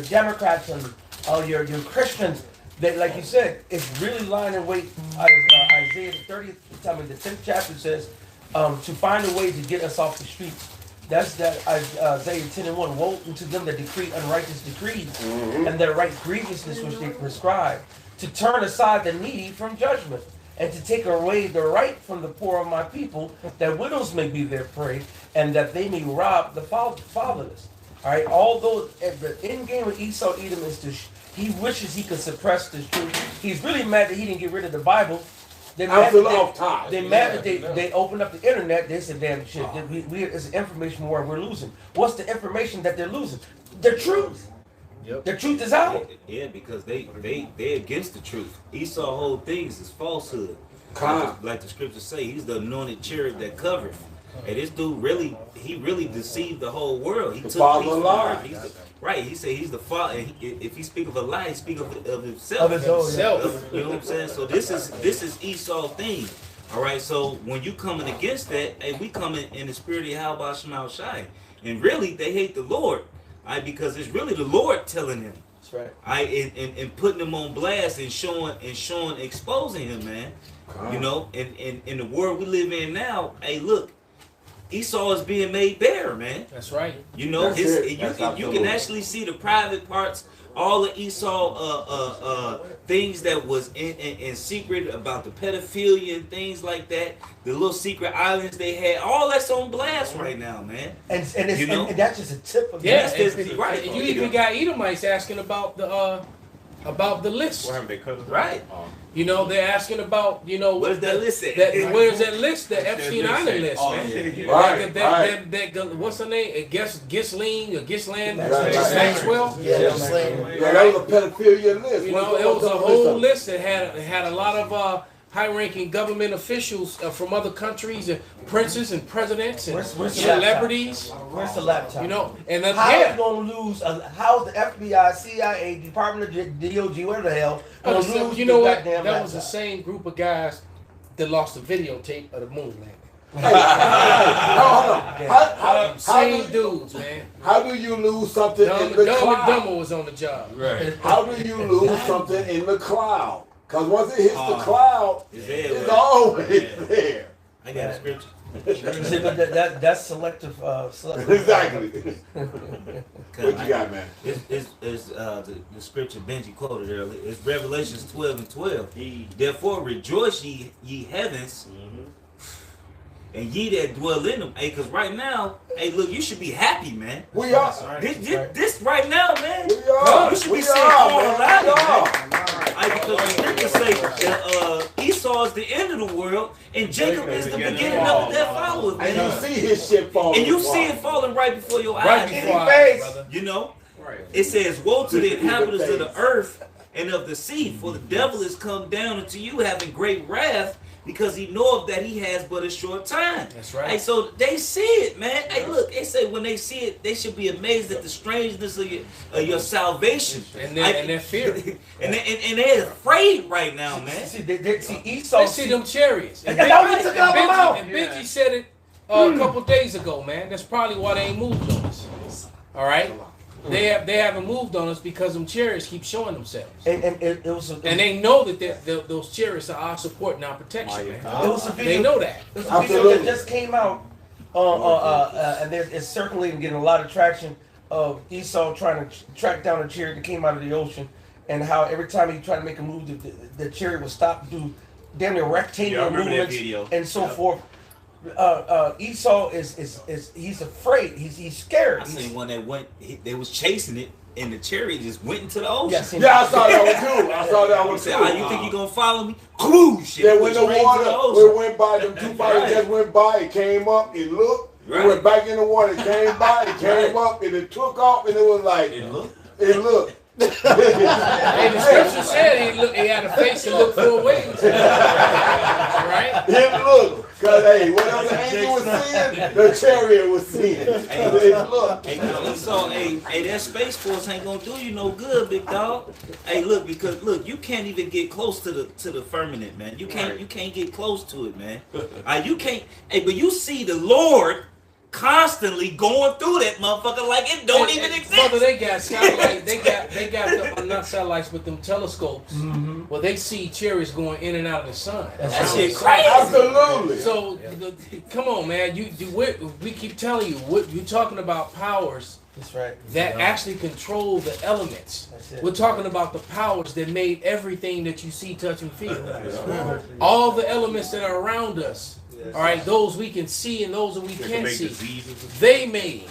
Democrats and oh, your Christians. That, like you said, it's really lying in wait. Isaiah the 10th chapter says, to find a way to get us off the streets. That's that Isaiah 10:1. Woe unto them that decree unrighteous decrees, and that write grievousness which they prescribe, to turn aside the needy from judgment, and to take away the right from the poor of my people, that widows may be their prey, and that they may rob the fatherless. All right. Although the end game of Esau Edom is he wishes he could suppress this truth. He's really mad that he didn't get rid of the Bible. They're mad that they opened up the internet. They said, damn shit, it's information war we're losing. What's the information that they're losing? The truth. Yep. The truth is out. Yeah, because they against the truth. Esau whole things is falsehood. Like the scriptures say, he's the anointed cherub that covereth. And this dude really deceived the whole world. He took right. He said he's the father. If he speak of a lie, he speak of himself. You know what I'm saying? So this is Esau's thing. All right. So when you coming against that, hey, we coming in the spirit of Yahweh Shema Shai. And really, they hate the Lord, because it's really the Lord telling them. That's right. And putting them on blast and showing, exposing him, man. You know, and in the world we live in now, hey, look. Esau is being made bare, man. That's right. You know, you can actually see the private parts, all the Esau things that was in secret about the pedophilia and things like that. The little secret islands they had, all that's on blast right now, man. And that's just a tip of right. You even got Edomites asking about the list. What happened? They cut it? Right. You know, they're asking about, where's that list at? Where's that list? The Epstein Island list, man. What's her name? Ghislaine Maxwell? Yeah, that was a pedophilia list. You know, it was a whole list that had a lot of high-ranking government officials from other countries, and princes and presidents and celebrities. Where's the laptop? You know, and then how you gonna lose? How's the FBI, CIA, Department of DOG, whatever the hell? You know what? That was the same group of guys that lost the videotape of the moon landing. Same dudes, man. How do you lose something in the cloud? Dumb was on the job. Right. How do you lose something in the cloud? Because once it hits the cloud, it's always there. I got a scripture. That's selective. Exactly. What you got, man? It's the scripture Benji quoted earlier. It's Revelations 12:12. Therefore rejoice ye heavens, and ye that dwell in them. Hey, because right now, hey, look, you should be happy, man. We are. This right now, man. We are. You should be saying all loud, man. Because the scripture say Esau is the end of the world, and Jacob is the beginning of their followers. And you see his shit falling. And you see it falling right before your eyes. Right before your eyes, you know? It says, woe to the inhabitants of the earth and of the sea, for the devil is come down unto you having great wrath, because he knoweth that he has but a short time. That's right. Hey, so they see it, man. Hey, look, they say when they see it, they should be amazed at the strangeness of your salvation. And their fear. and they're afraid right now, man. See Esau. They see them chariots. And Benji said it a couple days ago, man. That's probably why they ain't moved on us. All right. They haven't moved on us because them chariots keep showing themselves, and they know that those chariots are our support and our protection. Man. They know that. There's a video that just came out, and it's circulating, getting a lot of traction of Esau trying to track down a chariot that came out of the ocean, and how every time he tried to make a move, the chariot would stop, do damn near rectangular movements, and so forth. Esau is he's afraid. He's scared. I seen one that they was chasing it, and the chariot just went into the ocean. Yes, yeah, I saw that one too. I saw that one too. You think you gonna follow me? Whoosh! Yeah, when the water, it went by, them two fighters just went by. It came up. It looked. It went back in the water. It came by. It came up, and it took off, and it was like it looked. Hey, the scripture said he had a face that looked 4 ways. Right? It looked. Because, hey, whatever the angel was seeing, the chariot was seeing. It looked. Hey, Esau, hey, that Space Force ain't gonna do you no good, big dog. Hey, look, because you can't even get close to the firmament, man. You can't get close to it, man. You can't. Hey, but you see the Lord constantly going through that motherfucker like it don't even exist. Brother, they got satellites. They got not satellites, but them telescopes. Well, they see chariots going in and out of the sun. That shit crazy. Absolutely. So, come on, man. We keep telling you, you're talking about powers. That's right. That actually control the elements. We're talking about the powers that made everything that you see, touch, and feel. All the elements that are around us. All right, those we can see and those that we can't see. They made,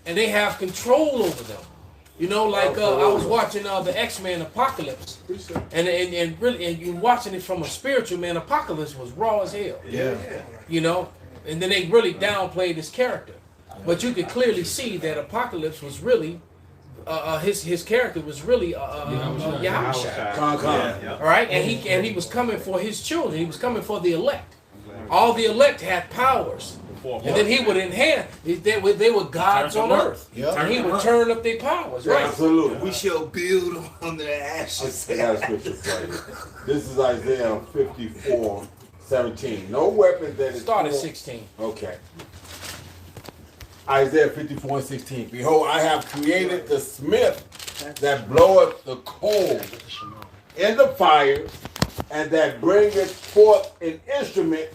and they have control over them. You know, like I was watching the X-Men Apocalypse, and you're watching it from a spiritual man. Apocalypse was raw as hell. Yeah. You know, and then they really downplayed his character, but you could clearly see that Apocalypse was really his character was really Yahushua. All right, and he was coming for his children. He was coming for the elect. All the elect had powers, and then he would enhance. They were gods on earth, and he would turn up their powers. Right? Absolutely. We shall build on their ashes. I got a scripture for you. This is Isaiah 54:17. No weapon that is start at 16. Okay. Isaiah 54:16. Behold, I have created the smith that bloweth the coal in the fire, and that bringeth forth an instrument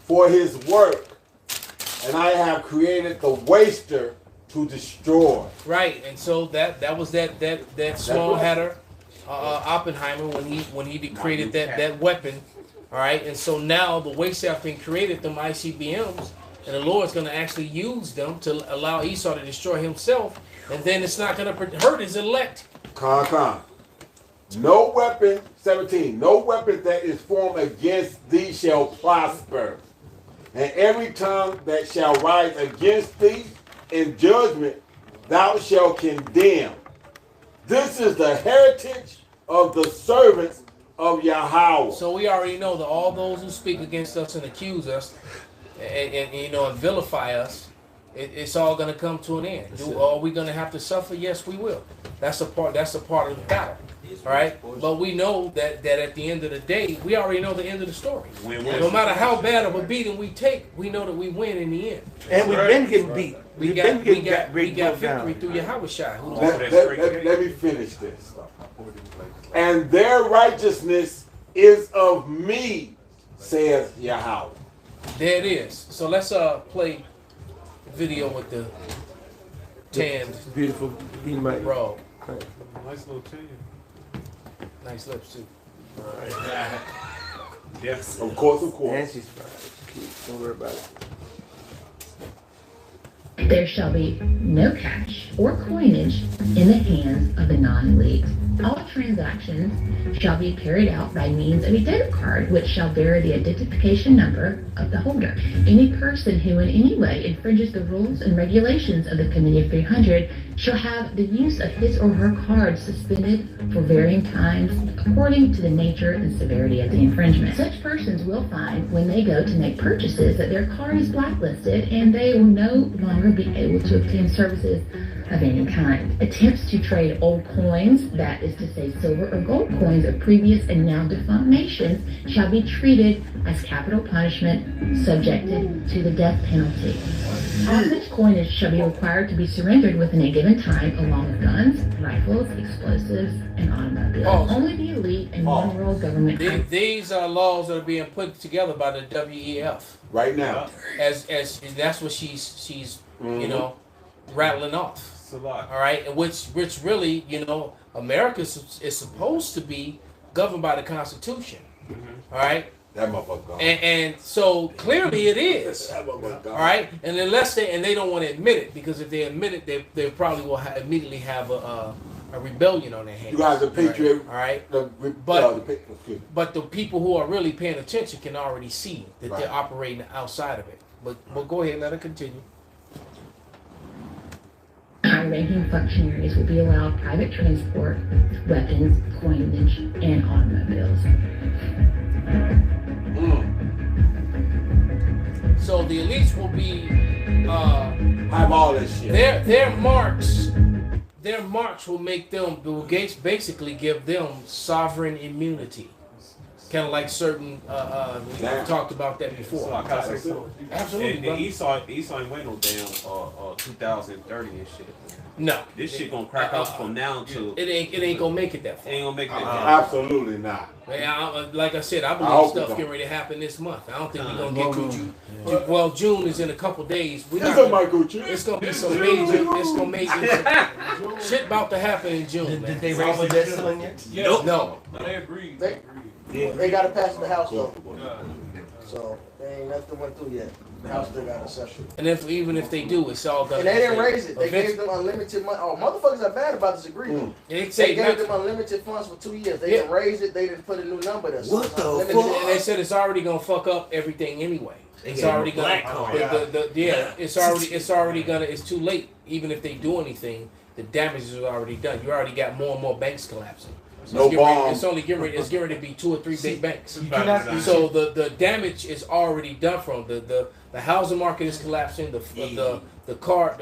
for his work, and I have created the waster to destroy. Right, and so that was that small hatter Oppenheimer when he created that weapon. All right, and so now the waster have been created, them ICBMs, and the Lord's going to actually use them to allow Esau to destroy himself, and then it's not going to hurt his elect. No weapon, 17, no weapon that is formed against thee shall prosper. And every tongue that shall rise against thee in judgment, thou shalt condemn. This is the heritage of the servants of Yahweh. So we already know that all those who speak against us and accuse us and vilify us, it's all going to come to an end. Are we going to have to suffer? Yes, we will. That's a part of the battle. All right, but we know that at the end of the day, we already know the end of the story. No matter how bad of a beating we take, we know that we win in the end. And we've been getting beat. We got victory through Yahushua. Let me finish this. And their righteousness is of me, says Yahweh. There it is. So let's play video with the tanned, beautiful bro. Nice little tan. Nice lips too. Yes. Of course. And she's fine. Don't worry about it. There shall be no cash or coinage in the hands of the non-elites. All transactions shall be carried out by means of a debit card, which shall bear the identification number of the holder. Any person who in any way infringes the rules and regulations of the Committee of 300 shall have the use of his or her card suspended for varying times according to the nature and severity of the infringement. Such persons will find when they go to make purchases that their card is blacklisted and they will no longer be able to obtain services of any kind. Attempts to trade old coins, that is to say silver or gold coins of previous and now defunct nations, shall be treated as capital punishment subjected to the death penalty. All such coinage shall be required to be surrendered within a given time along with guns, rifles, explosives, and automobiles. Only the elite and one world government. These are laws that are being put together by the WEF right now. As that's what she's you know, rattling off. All right, and which really, you know, America is supposed to be governed by the Constitution. All right. That motherfucker gone. And so clearly it is. All right, and unless they don't want to admit it, because if they admit it, they probably will immediately have a rebellion on their hands. You guys are patriot. All right. But the people who are really paying attention can already see that they're operating outside of it. But go ahead, let it continue. High-ranking functionaries will be allowed private transport, weapons, coinage, and automobiles. So the elites will be have all this shit. Their marks will make them, Bill Gates basically give them sovereign immunity. Kind of like certain, we talked about that before. Absolutely. And Esau ain't waiting no damn 2030 and shit. No. This shit gonna crack up from now to. It ain't gonna make it that far. It ain't gonna make it that far. Absolutely not. Like I said, I believe stuff getting ready to happen this month. I don't think we're gonna get through June. Well, June is in a couple days. It's gonna be some major. It's gonna major shit about to happen in June. Did they raise the debt ceiling yet? No. They agreed. They got to pass the House though. So they ain't nothing went through yet. The House still got a session. And even if they do, it's all done. And they didn't raise it. They gave them unlimited money. Oh, motherfuckers are bad about this agreement. They gave them unlimited funds for 2 years. They didn't raise it. They didn't put a new number there. What the fuck? And they said it's already gonna fuck up everything anyway. It's already gonna. It's already gonna. It's too late. Even if they do anything, the damage is already done. You already got more and more banks collapsing. So it's only getting ready to be 2 or 3 big banks. So the damage is already done from the housing market is collapsing. The car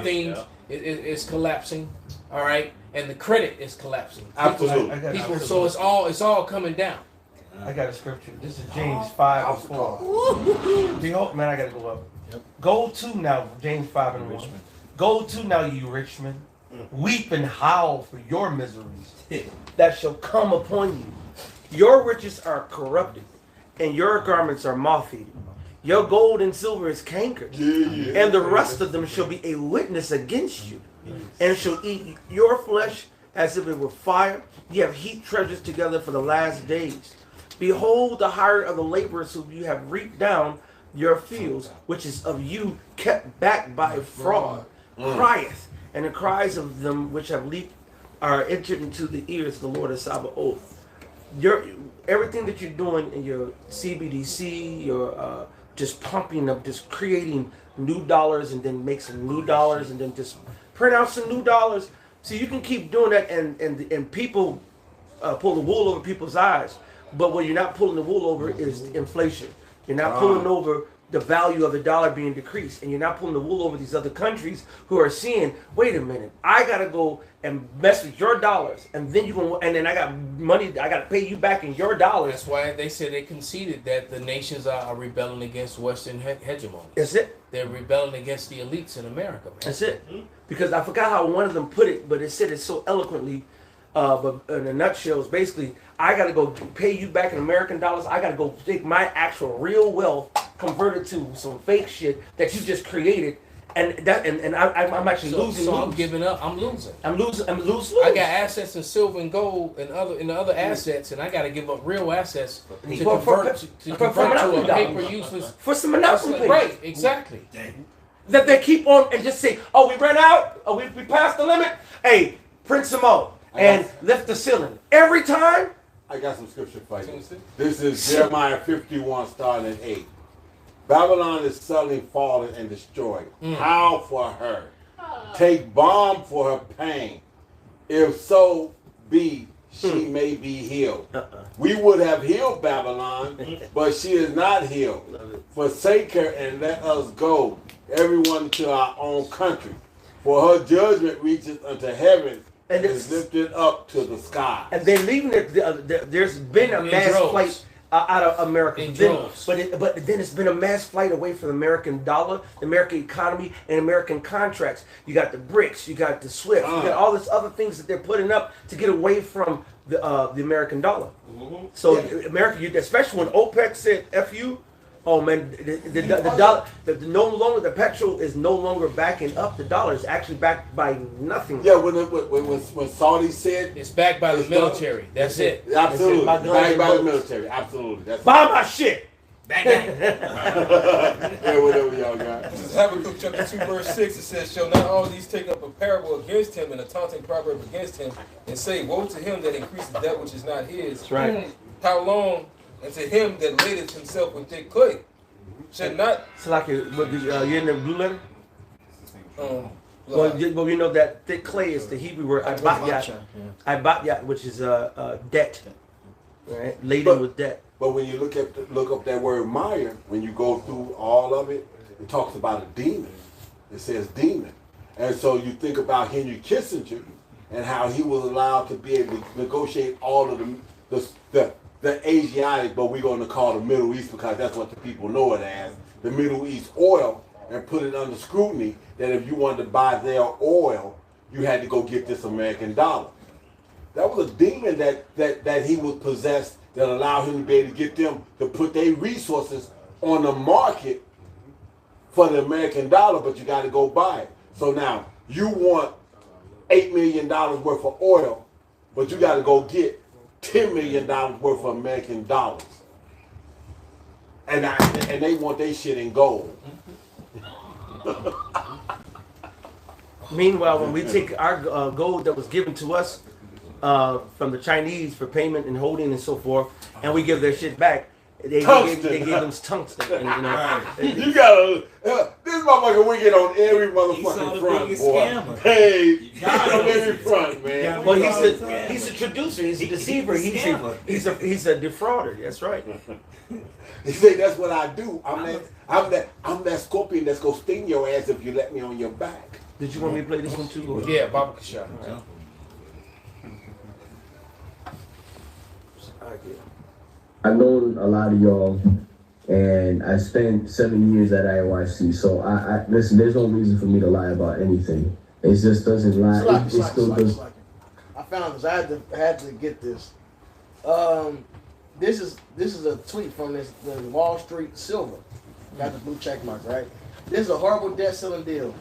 thing is collapsing. All right, and the credit is collapsing. Absolutely. So it's all coming down. I got a scripture. This is James 5:4. Behold, man, I gotta go up. Go to now, James 5:1. Go to now, you rich men. Weep and howl for your miseries that shall come upon you. Your riches are corrupted, and your garments are moth-eaten. Your gold and silver is cankered, and the rest of them shall be a witness against you, and shall eat your flesh as if it were fire. You have heaped treasures together for the last days. Behold, the hire of the laborers whom you have reaped down your fields, which is of you kept back by fraud, crieth. And the cries of them which have leaped are entered into the ears of the Lord of Sabaoth. Everything that you're doing in your CBDC, your just pumping up, just creating new dollars and then make some new dollars and then just print out some new dollars. So you can keep doing that and people pull the wool over people's eyes. But what you're not pulling the wool over is inflation. You're not pulling over the value of the dollar being decreased, and you're not pulling the wool over these other countries who are seeing, wait a minute, I gotta go and mess with your dollars, and then I got money, I gotta pay you back in your dollars. That's why they said they conceded that the nations are rebelling against Western hegemony. That's it. They're rebelling against the elites in America, man. That's it. Because I forgot how one of them put it, but it said it so eloquently. But in a nutshell, it's basically, I got to go pay you back in American dollars. I got to go take my actual real wealth, convert it to some fake shit that you just created, and I'm actually losing. So I'm giving up. I'm losing. I'm losing. I got assets in silver and gold and other assets, and I got to give up real assets to convert to a paper useless for some monopoly. Right, exactly. that they keep on and just say, oh, we ran out, oh, we passed the limit. Hey, print some more and lift the ceiling. Every time. I got some scripture for you. This is Jeremiah 51, starting at 8. Babylon is suddenly fallen and destroyed. How for her? Take balm for her pain. If so be she may be healed. We would have healed Babylon, but she is not healed. Forsake her and let us go, everyone to our own country. For her judgment reaches unto heaven and is lifted up to the sky. And they're leaving it. There's been a mass flight out of America. But then it's been a mass flight away from the American dollar, the American economy, and American contracts. You got the BRICS, you got the SWIFT, you got all this other things that they're putting up to get away from the American dollar. So America, especially when OPEC said "F you," oh man, the dollar, no longer the petrol is no longer backing up the dollar. It's actually backed by nothing. Yeah, when Saudi said it's backed by the military. That's it. Absolutely, backed by the military. Absolutely. That's buy my shit. Yeah, whatever y'all got. This is Habakkuk chapter 2, verse 6. It says, shall not all these take up a parable against him and a taunting proverb against him, and say, woe to him that increases that which is not his. That's right. How long? And to him that ladeth himself with thick clay. Should not. It's like you in the blue letter? Well, you know that thick clay is the Hebrew word ibatyat. Ibatyat, which is debt. Right? Laden with debt. But when you look up that word Maya, when you go through all of it, it talks about a demon. It says demon. And so you think about Henry Kissinger and how he was allowed to be able to negotiate all of the Asiatic, but we're going to call the Middle East because that's what the people know it as, the Middle East oil, and put it under scrutiny that if you wanted to buy their oil, you had to go get this American dollar. That was a demon that he was possessed that allowed him to be able to get them to put their resources on the market for the American dollar, but you got to go buy it. So now you want $8 million worth of oil, but you got to go get $10 million worth of American dollars. And they want their shit in gold. Meanwhile, when we take our gold that was given to us from the Chinese for payment and holding and so forth, and we give their shit back, they gave them tungsten. And, you gotta, this motherfucker wicked on every motherfucking front, boy. Hey, on every front, man. Well, he's a traducer, he's a deceiver, he's a defrauder. That's right. He say that's what I do. I'm that scorpion that's gonna sting your ass if you let me on your back. Did you want me to play this one too? Or? Yeah, Baba Kasha. I've known a lot of y'all, and I spent 7 years at IOIC. So I listen. There's no reason for me to lie about anything. It just doesn't lie. It still does. I found this. I had to get this. This is a tweet from the Wall Street Silver. Got the blue check mark, right? This is a horrible debt ceiling deal.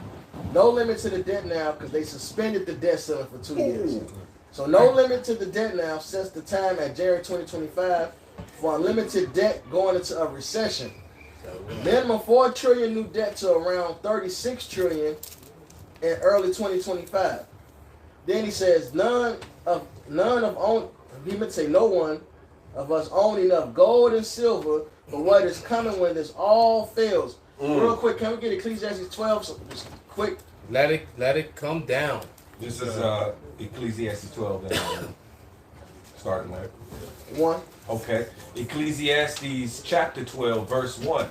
No limit to the debt now because they suspended the debt ceiling for 2 years. So no limit to the debt now since the time at January 2025 for unlimited debt going into a recession. Minimum $4 trillion new debt to around $36 trillion in early 2025. Then he says no one of us own enough gold and silver for what is coming when this all fails. Real quick, can we get Ecclesiastes 12? So just quick. Let it come down. This is Ecclesiastes 12 and starting there. 1. Okay. Ecclesiastes chapter 12, verse 1.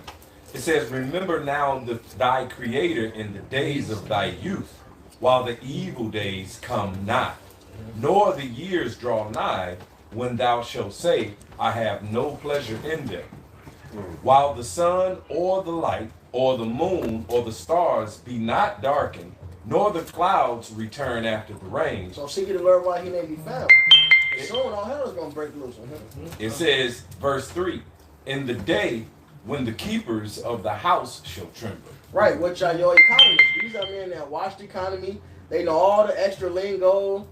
It says, remember now thy creator in the days of thy youth, while the evil days come not, nor the years draw nigh, when thou shalt say, I have no pleasure in them. While the sun or the light or the moon or the stars be not darkened, nor the clouds return after the rain. So seek the Lord while he may be found. Soon all hell is going to break loose on him. It says, verse 3, in the day when the keepers of the house shall tremble. Right, which are your economists. These are men that watch the economy. They know all the extra lingo.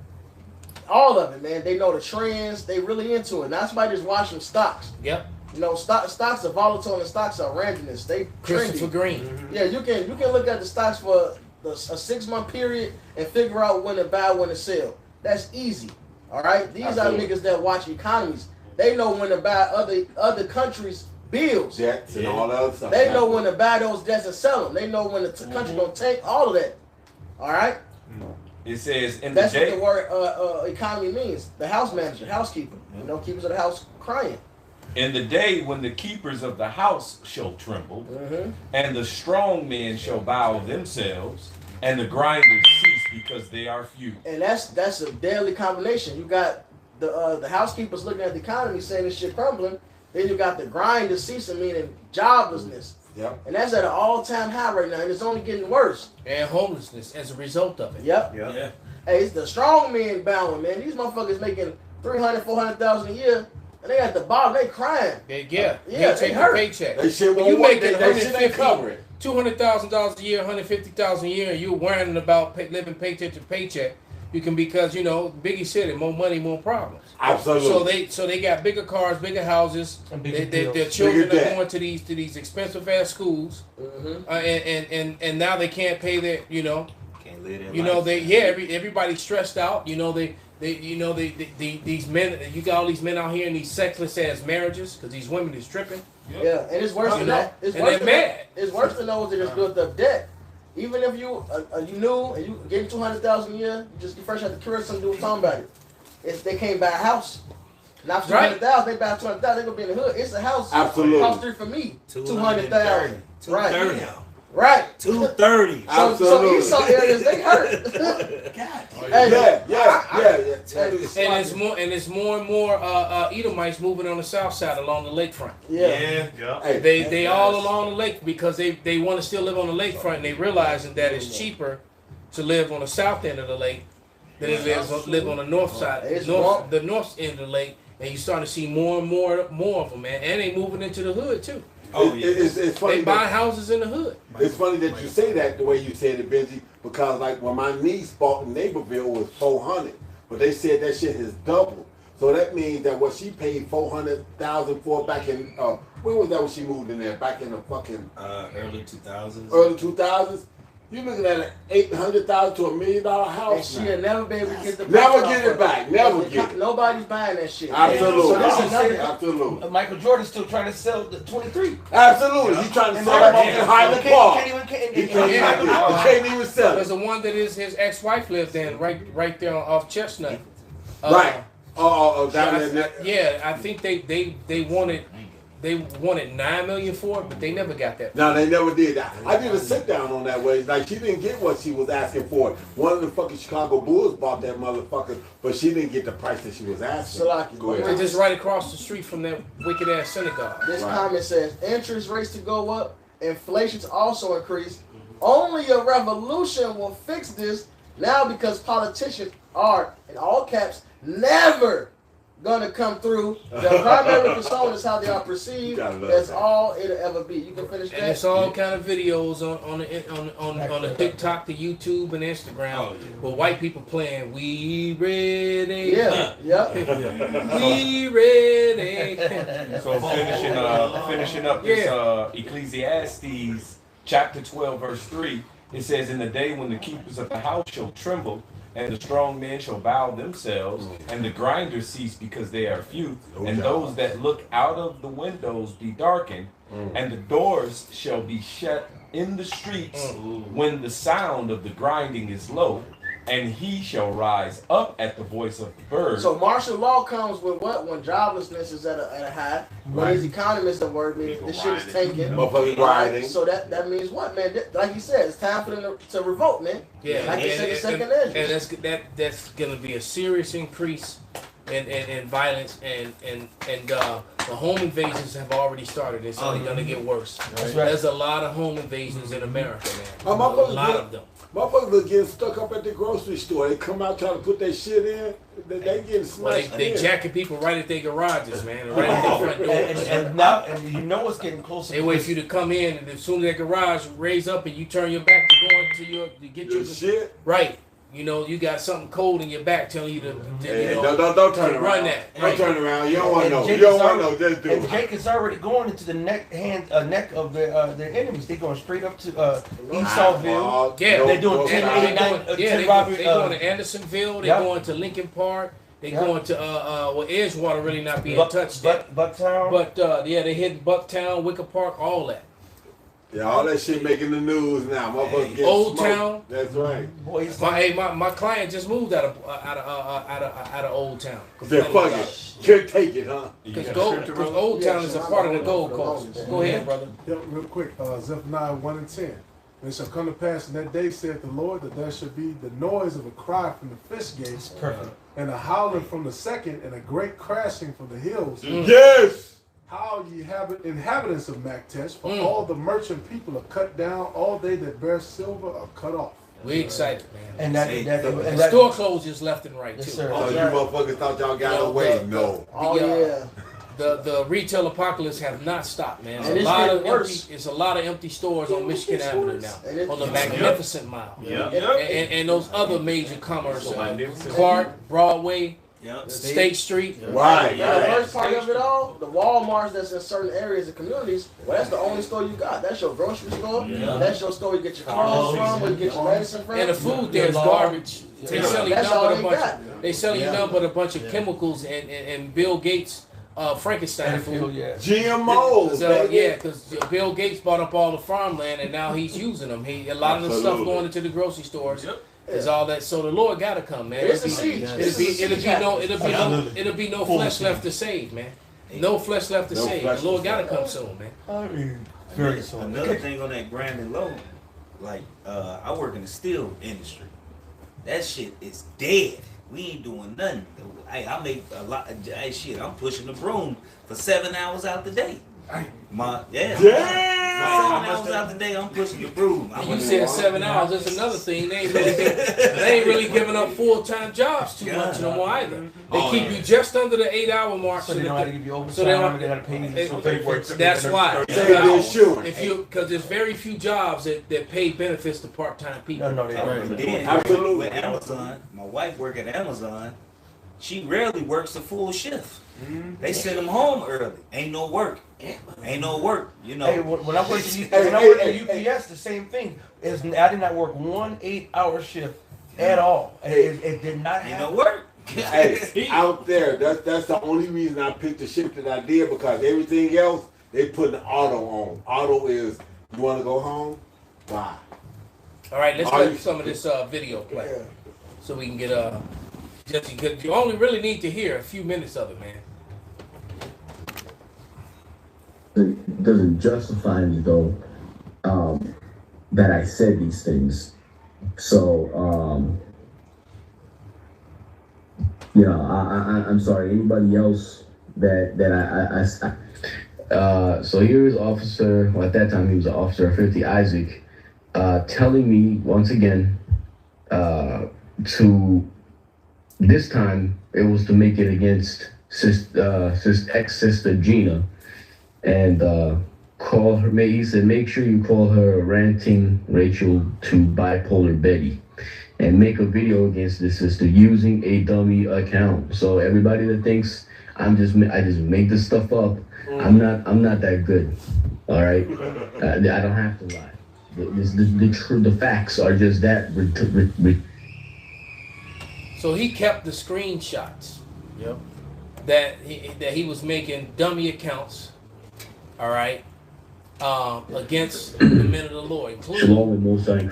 All of it, man. They know the trends. They really into it. Not somebody just watching stocks. Yep. You know, stocks are volatile and stocks are randomness. They Christopher trendy. Green. Yeah, you can look at the stocks for a 6-month period and figure out when to buy, when to sell. That's easy. All right, these are niggas that watch economies. They know when to buy other countries' bills. Debts and all that other stuff. They know when to buy those debts and sell them. They know when the country gonna take all of that. All right. It says in That's the day. what the word economy means. The house manager, housekeeper. You know, keepers of the house crying. In the day when the keepers of the house shall tremble, and the strong men shall bow themselves, and the grinders cease because they are few. And that's a deadly combination. You got the housekeepers looking at the economy saying this shit crumbling. Then you got the grinders ceasing, meaning joblessness. Yep. And that's at an all-time high right now, and it's only getting worse. And homelessness as a result of it. Yep. Yeah. Hey, it's the strong men bowing, man. These motherfuckers making $300,000-400,000 a year, and they at the bottom, they crying. Yeah, they take a hurt. paycheck. They shit When won't you work. making They shit ain't 150, covering. $200,000 a year, $150,000 a year, and you're worrying about living paycheck to paycheck. You can, because you know Biggie said it, more money, more problems. Absolutely. So they got bigger cars, bigger houses. And bigger Their bills. children Bigger are debt. going to these expensive ass schools, and now they can't pay their Can't live their you life. know everybody's stressed out. You know these men. You got all these men out here in these sexless ass marriages because these women is tripping. Yeah, and it's worse than that. It's And worse they're than mad. It's worse than those that just built up debt. Even if you new and you getting $200,000 a year, you first have to cure something, do something about it. If they can't buy a house, not Right. $200,000, they buy $200,000, they gonna be in the hood. It's a house. Absolutely. Cost $3 for me. $200,000. Right. $230. Right. $230. So Absolutely. Esau areas they hurt. And it's more and more Edomites moving on the south side along the lakefront. Yeah. They all along the lake because they want to still live on the lakefront, and they realizing that it's cheaper to live on the south end of the lake than it is live on the north side, the north end of the lake. And you're starting to see more and more of them, man. And they moving into the hood too. It's funny. They buy houses in the hood. It's funny that you say that the way you said it, Benji, because like when my niece bought in Naperville was $400, but they said that shit has doubled. So that means that what she paid $400,000 for back in when was that when she moved in there? Back in the fucking early 2000s. Early 2000s. You looking at an $800,000 to $1 million house? And she'll never be able to get the Never price get off it back. Never get it. Nobody's buying that shit. Absolutely. So this is nothing. Absolutely. Michael Jordan's still trying to sell the 23. Absolutely. He's trying to sell them off in Highland Park. He can't even sell it. There's the one that is his ex-wife lived in, right there off Chestnut. Right. Down there. Yeah, I think they wanted $9 million for it, but they never got that. No, they never did that. I did a sit down on that way. Like she didn't get what she was asking for. One of the fucking Chicago Bulls bought that motherfucker, but she didn't get the price that she was asking. Go We're ahead. just right across the street from that wicked ass synagogue. This comment says interest rates to go up, inflation to also increase. Only a revolution will fix this now because politicians are, in all caps, never gonna come through. The primary concern is how they are perceived. That's all it'll ever be. You can finish that. And it's all kind of videos on the TikTok, the YouTube, and Instagram with white people playing "We Ready." Yeah, yep. We ready. So finishing up this Ecclesiastes chapter 12 verse 3, it says, "In the day when the keepers of the house shall tremble, and the strong men shall bow themselves, and the grinders cease because they are few, and those that look out of the windows be darkened, and the doors shall be shut in the streets when the sound of the grinding is low, and he shall rise up at the voice of the bird." So martial law comes with what? When joblessness is at a high. When these economists the word means this shit is tanking. Motherfuckers grinding. So that means what, man? Like you said, it's time for them to revolt, man. Yeah, Like you said, the second and edge. that's gonna be a serious increase in violence, and the home invasions have already started. It's only gonna get worse. There's a lot of home invasions in America, man. A lot of them. Motherfuckers are getting stuck up at the grocery store. They come out trying to put their shit in. They getting smashed. They jacking people right at their garages, man. Right at their front doors. And now you know it's getting closer. They wait for you to come in, and as soon as that garage raise up and you turn your back to go into to get your shit. Right. you know, you got something cold in your back telling you to Hey, you know, don't turn to around. run that. Don't turn around. You don't want to know. Jake You don't is want to know. already- Just do And it. Jake is already going into the neck of their enemies. They're going straight up to Esauville. Yeah, they're doing 10, 8, 9, they're going to Andersonville. They're Yep. going to Lincoln Park. They're Yep. going to well, Edgewater really not being touched yet. Bucktown. But yeah, they hitting Bucktown, Wicker Park, all that. Yeah, all that shit making the news now. Motherfuckers getting Old smoked. Town. That's right. My client just moved out of Old Town. Then fuck it. Can't take it, huh? Because Old Town is a part of the Gold Coast. Go ahead, brother. Yep, real quick. Zephaniah 1 and 10. And it shall come to pass in that day, saith the Lord, that there shall be the noise of a cry from the fish gates, perfect, and a howling from the second, and a great crashing from the hills. Yes! How ye inhabitants of Maktesh, for all the merchant people are cut down, all they that bear silver are cut off. We excited, man. And and store closures left and right, too. sir. Oh, you motherfuckers thought y'all got away. No. The retail apocalypse have not stopped, man. And It's a lot of worse. it's a lot of empty stores on Michigan Avenue now, on the Magnificent Mile, Yep. and those other major commerce, Clark, Broadway, State Street. Right. Now, the worst part of it all, the Walmarts that's in certain areas and communities, well, that's the only store you got. That's your grocery store. Yeah. That's your store you get your clothes from, where you get your medicine from. And the food there is garbage. They sell you That's nothing all but a they bunch. got. They sell you nothing but a bunch of chemicals and Bill Gates. Frankenstein food. GMOs, baby. Yeah, because Bill Gates bought up all the farmland and now he's using them. A lot of the stuff going into the grocery stores is all that. So the Lord got to come, man. It'll be no flesh left to save, man. No flesh left to save. The Lord got to come soon, man. Another thing on that Brandon Lowe, like I work in the steel industry. That shit is dead. We ain't doing nothing. Hey, I make a lot. Hey, shit, I'm pushing the broom for 7 hours out the day. For 7 hours out the day, I'm pushing the broom. You said 7 hours. That's another thing. They ain't really giving up full-time jobs too much no more either. They keep you just under the 8-hour mark. So they don't have to give you overtime. So they don't. They got to pay you. That's why. Because there's very few jobs that pay benefits to part-time people. No, they don't. Absolutely. With Amazon, my wife work at Amazon. She rarely works a full shift. They send them home early. Ain't no work. You know. Hey, when I worked at UPS, the same thing. I did not work 1 8-hour shift at all. It did not happen. Ain't no work. Hey, out there, that's the only reason I picked the shift that I did, because everything else they put an auto on. Auto is, you want to go home? Why? All right, let's get some of this video play so we can get Jesse. Because you only really need to hear a few minutes of it, man. It doesn't justify me though that I said these things. So I'm sorry. Anybody else so here's Officer. Well, at that time he was an Officer 50 Isaac, telling me once again to this time it was to make it against ex-sister Gina. And call her. He said, make sure you call her ranting Rachel to bipolar Betty, and make a video against this sister using a dummy account. So everybody that thinks I just make this stuff up, I'm not that good. All right, I don't have to lie. The facts are just that. So he kept the screenshots. Yep. That he was making dummy accounts. All right, against the men of the Lord, including Shalom, Most High.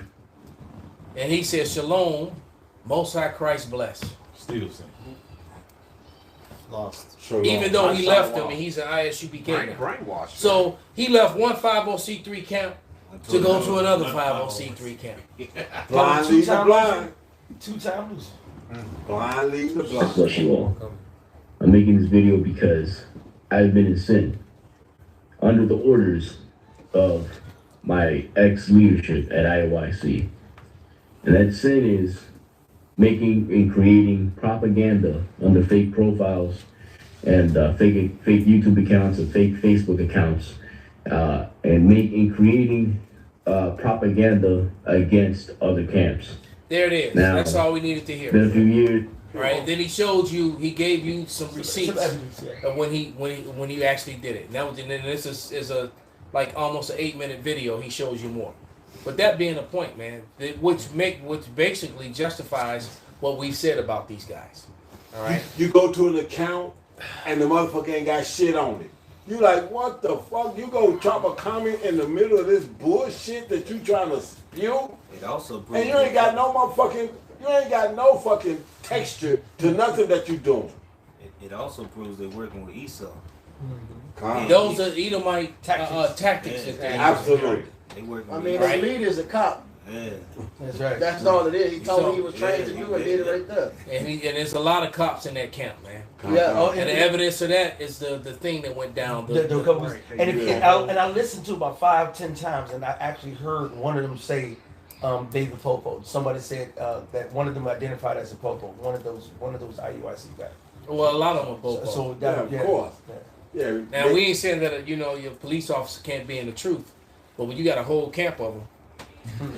And he said, "Shalom, Most High Christ bless." Still saying. Lost. Even though he left him, and he's an ISUPK. Brainwashed. So he left one 50C3 camp to go to another 50C3 camp. Blind leads the blind. 2 times. Blind leads the blind. Bless you all. I'm making this video because I've been in sin, under the orders of my ex-leadership at IOIC. And that sin is making and creating propaganda under fake profiles and fake YouTube accounts and fake Facebook accounts, and creating propaganda against other camps. There it is. Now, That's all we needed to hear. been a few years. Right. Then he showed you. He gave you some receipts of when he actually did it. Now, and then this is a like almost an 8-minute video. He shows you more. But that being the point, man, which basically justifies what we said about these guys. All right. You go to an account and the motherfucker ain't got shit on it. You like, what the fuck? You go drop a comment in the middle of this bullshit that you trying to spew? It also and you ain't got no motherfucking, you ain't got no fucking texture to nothing that you doing. It also proves they're working with Esau. Those are Edomite tactics. Absolutely. They work. I mean, the lead is a cop. Yeah. That's right. That's all it is. He told me he was trained to do and did it right there. And there's a lot of cops in that camp, man. Yeah. Oh, and the evidence of that is the thing that went down. And I listened to about 5-10 times, and I actually heard one of them say David Popo. Somebody said that one of them identified as a Popo. One of those IUIC guys. Well, a lot of them are Popo. So that, of course. Yeah. Now we ain't saying that your police officer can't be in the truth, but when you got a whole camp of them.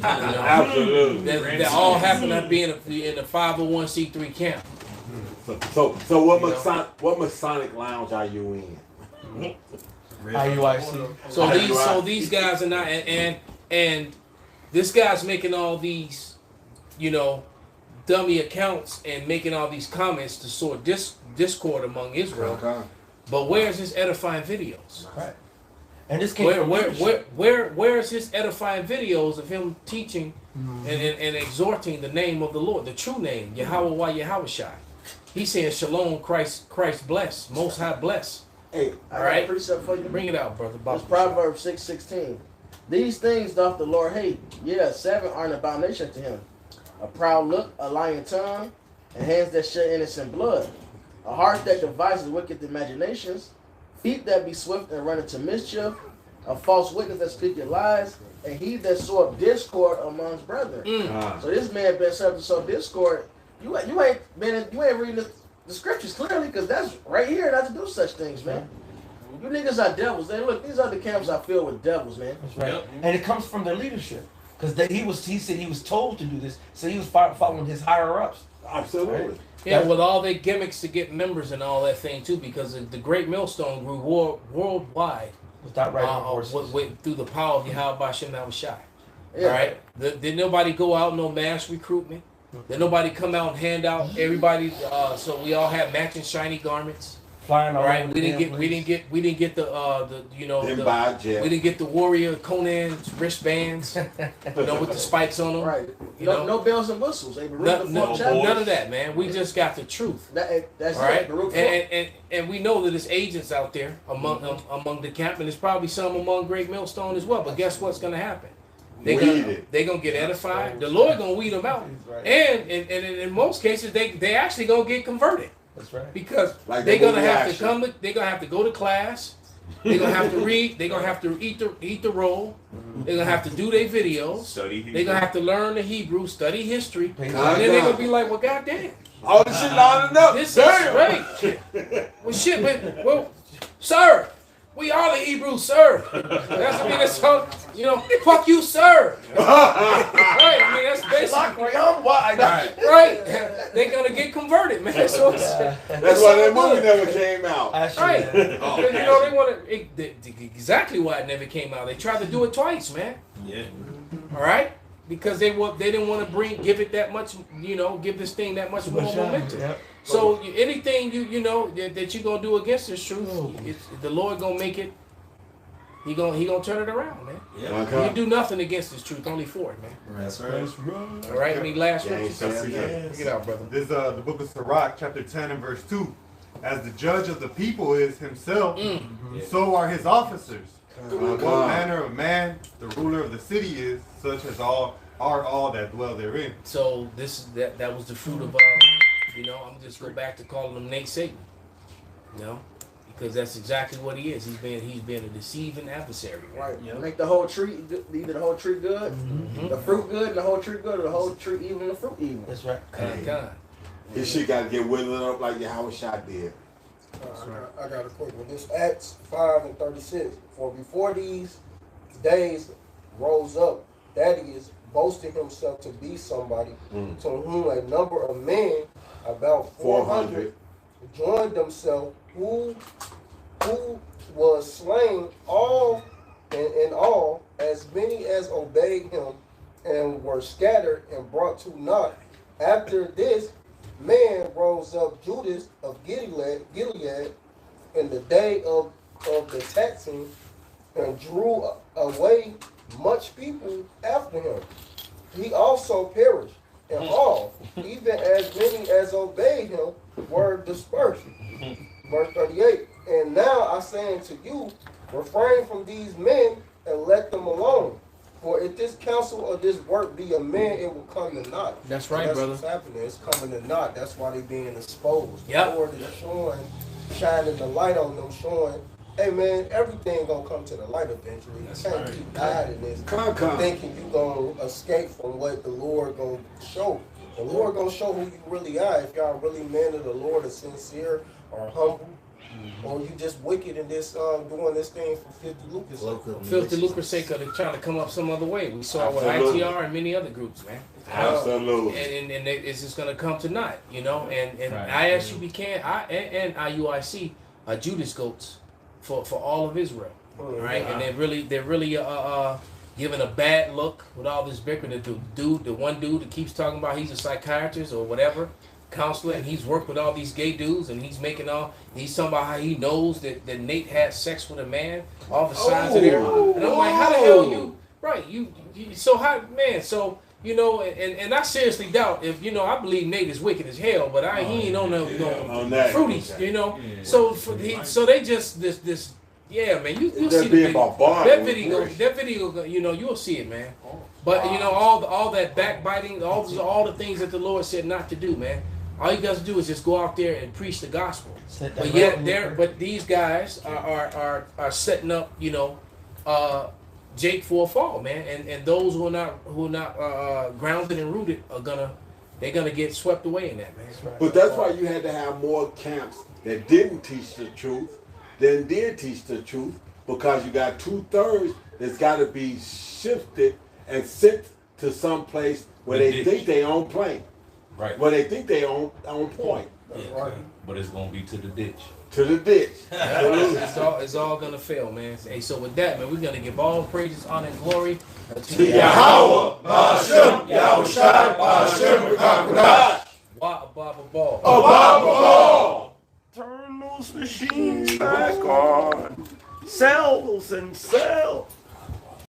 Absolutely. That all happen to be in the 501c3 camp. So what Masonic lounge are you in? IUIC. So these guys are not, and this guy's making all these, dummy accounts and making all these comments to sow discord among Israel. But where's his edifying videos? Right. And this came where's his edifying videos of him teaching and exhorting the name of the Lord, the true name, Yahweh Yahweh Shai. He's saying Shalom, Christ bless, Most High bless. Hey, all right, precept for you. Bring it out, brother. It's Proverbs 6:16. These things doth the Lord hate. Yeah, 7 are an abomination to him. A proud look, a lying tongue, and hands that shed innocent blood. A heart that devises wicked imaginations. Feet that be swift and run into mischief. A false witness that speaketh lies. And he that sow up discord amongst brethren. So this man been set up to sow discord. You ain't reading the scriptures clearly, because that's right here not to do such things, man. You niggas are devils. Hey, look, these other camps are filled with devils, man. That's right. Yep. And it comes from their leadership. Because he said he was told to do this, so he was following his higher ups. Absolutely. Right? Yeah, with all their gimmicks to get members and all that thing too, because the Great Millstone grew worldwide without right through the power of Yahweh Bashem Yahushai. Yeah. All right. Did nobody go out no mass recruitment? Did nobody come out and hand out everybody? So we all had matching shiny garments. Flying all right. over We didn't get we didn't get the Warrior Conan's wristbands, with the spikes on them. Right. No bells and whistles. None of that, man. We just got the truth. That's all right. It. And we know that there's agents out there among the camp, and there's probably some among Great Millstone as well. But guess what's going to happen? They're gonna get edified. The Lord gonna weed them out, and in most cases they actually gonna get converted. That's right. Because they're gonna have to come. They're gonna have to go to class. They're gonna have to read. They're gonna have to eat the roll. They're gonna have to do their videos. They're gonna have to learn the Hebrew, study history, and then they're gonna be like, "Well, goddamn, all this shit lining up. This is great." Well, shit, but sir. We are the Hebrews, sir. That's so, fuck you, sir. Right? I mean, that's basically right. They're gonna get converted, man. So that's why that movie never came out. Right? They want to exactly why it never came out. They tried to do it twice, man. Yeah. All right. Because they didn't want to give it that much, give this thing that much more momentum. Yep. So anything that you're gonna do against this truth, the Lord gonna make it. He gonna turn it around, man. Yeah. You do nothing against this truth, only for it, man. That's right. All right. Any last scriptures? Yes. Get out, brother. This is the book of Sirach, chapter 10 and verse 2. As the judge of the people is himself, so are his officers. What manner of man the ruler of the city is, such as are all that dwell therein. So that was the fruit of I'm just go back to calling him Nate Satan. Because that's exactly what he is. He's been a deceiving adversary. Right. Make the whole tree either the whole tree good, the fruit good, and the whole tree good, or the whole tree evil and the fruit evil. That's right. This shit got to get withered up like Yahweh Shai did. I got a quick one. This Acts 5:36. For before these days rose up, that is, boasted himself to be somebody, to whom a number of men, about 400, joined themselves, who was slain, all in all, as many as obeyed him, and were scattered and brought to naught. After this man rose up Judas of Gilead in the day of the taxing, and drew away much people after him. He also perished, and all, even as many as obeyed him, were dispersed. Verse 38. And now I say unto you, refrain from these men and let them alone. For if this counsel or this work be a man, it will come to naught. That's right, that's brother. What's happening. It's coming to naught. That's why they being exposed. Yep. The Lord is showing, shining the light on them, showing, hey man, everything gonna come to the light eventually. You can't keep hiding this, thinking you gonna escape from what the Lord gonna show. The Lord gonna show who you really are. If y'all really men of the Lord, are sincere or humble, or you just wicked and this doing this thing for 50 lucre's sake. 50 lucre's sake, or they're trying to come up some other way. We saw with ITR and many other groups, man. Absolutely. And it's just gonna come to naught, you know. And ISUB and IUIC are Judas goats for all of Israel, right? And they're really giving a bad look with all this bickering. The one dude that keeps talking about he's a psychiatrist or whatever, counselor, and he's worked with all these gay dudes, and he's talking about how he knows that Nate had sex with a man off the sides of there. And I'm like, how the hell you so how, man, so you know, and I seriously doubt if, you know, I believe Nate is wicked as hell, but he ain't on no fruities, you know. So they just this yeah, man, you see the video. That video, you know, you'll see it, man. But you know, all that backbiting, all the things that the Lord said not to do, man. All you guys do is just go out there and preach the gospel. But these guys are setting up, you know, Jake for a fall, man. And those who are not grounded and rooted they're gonna get swept away in that, man. But that's why you had to have more camps that didn't teach the truth than did teach the truth, because you got 2/3 that's got to be shifted and sent to some place where they think they own plane. Right. Where they think they own point. Yeah. But it's gonna be to the ditch. To the ditch. It's all gonna fail, man. Hey, so with that, man, we're gonna give all praises, honor, and glory to Yahweh, Ba'ashem, Yahushai, Ba'ashem, B'Kakadash. Turn those machines back on. Cells and cells.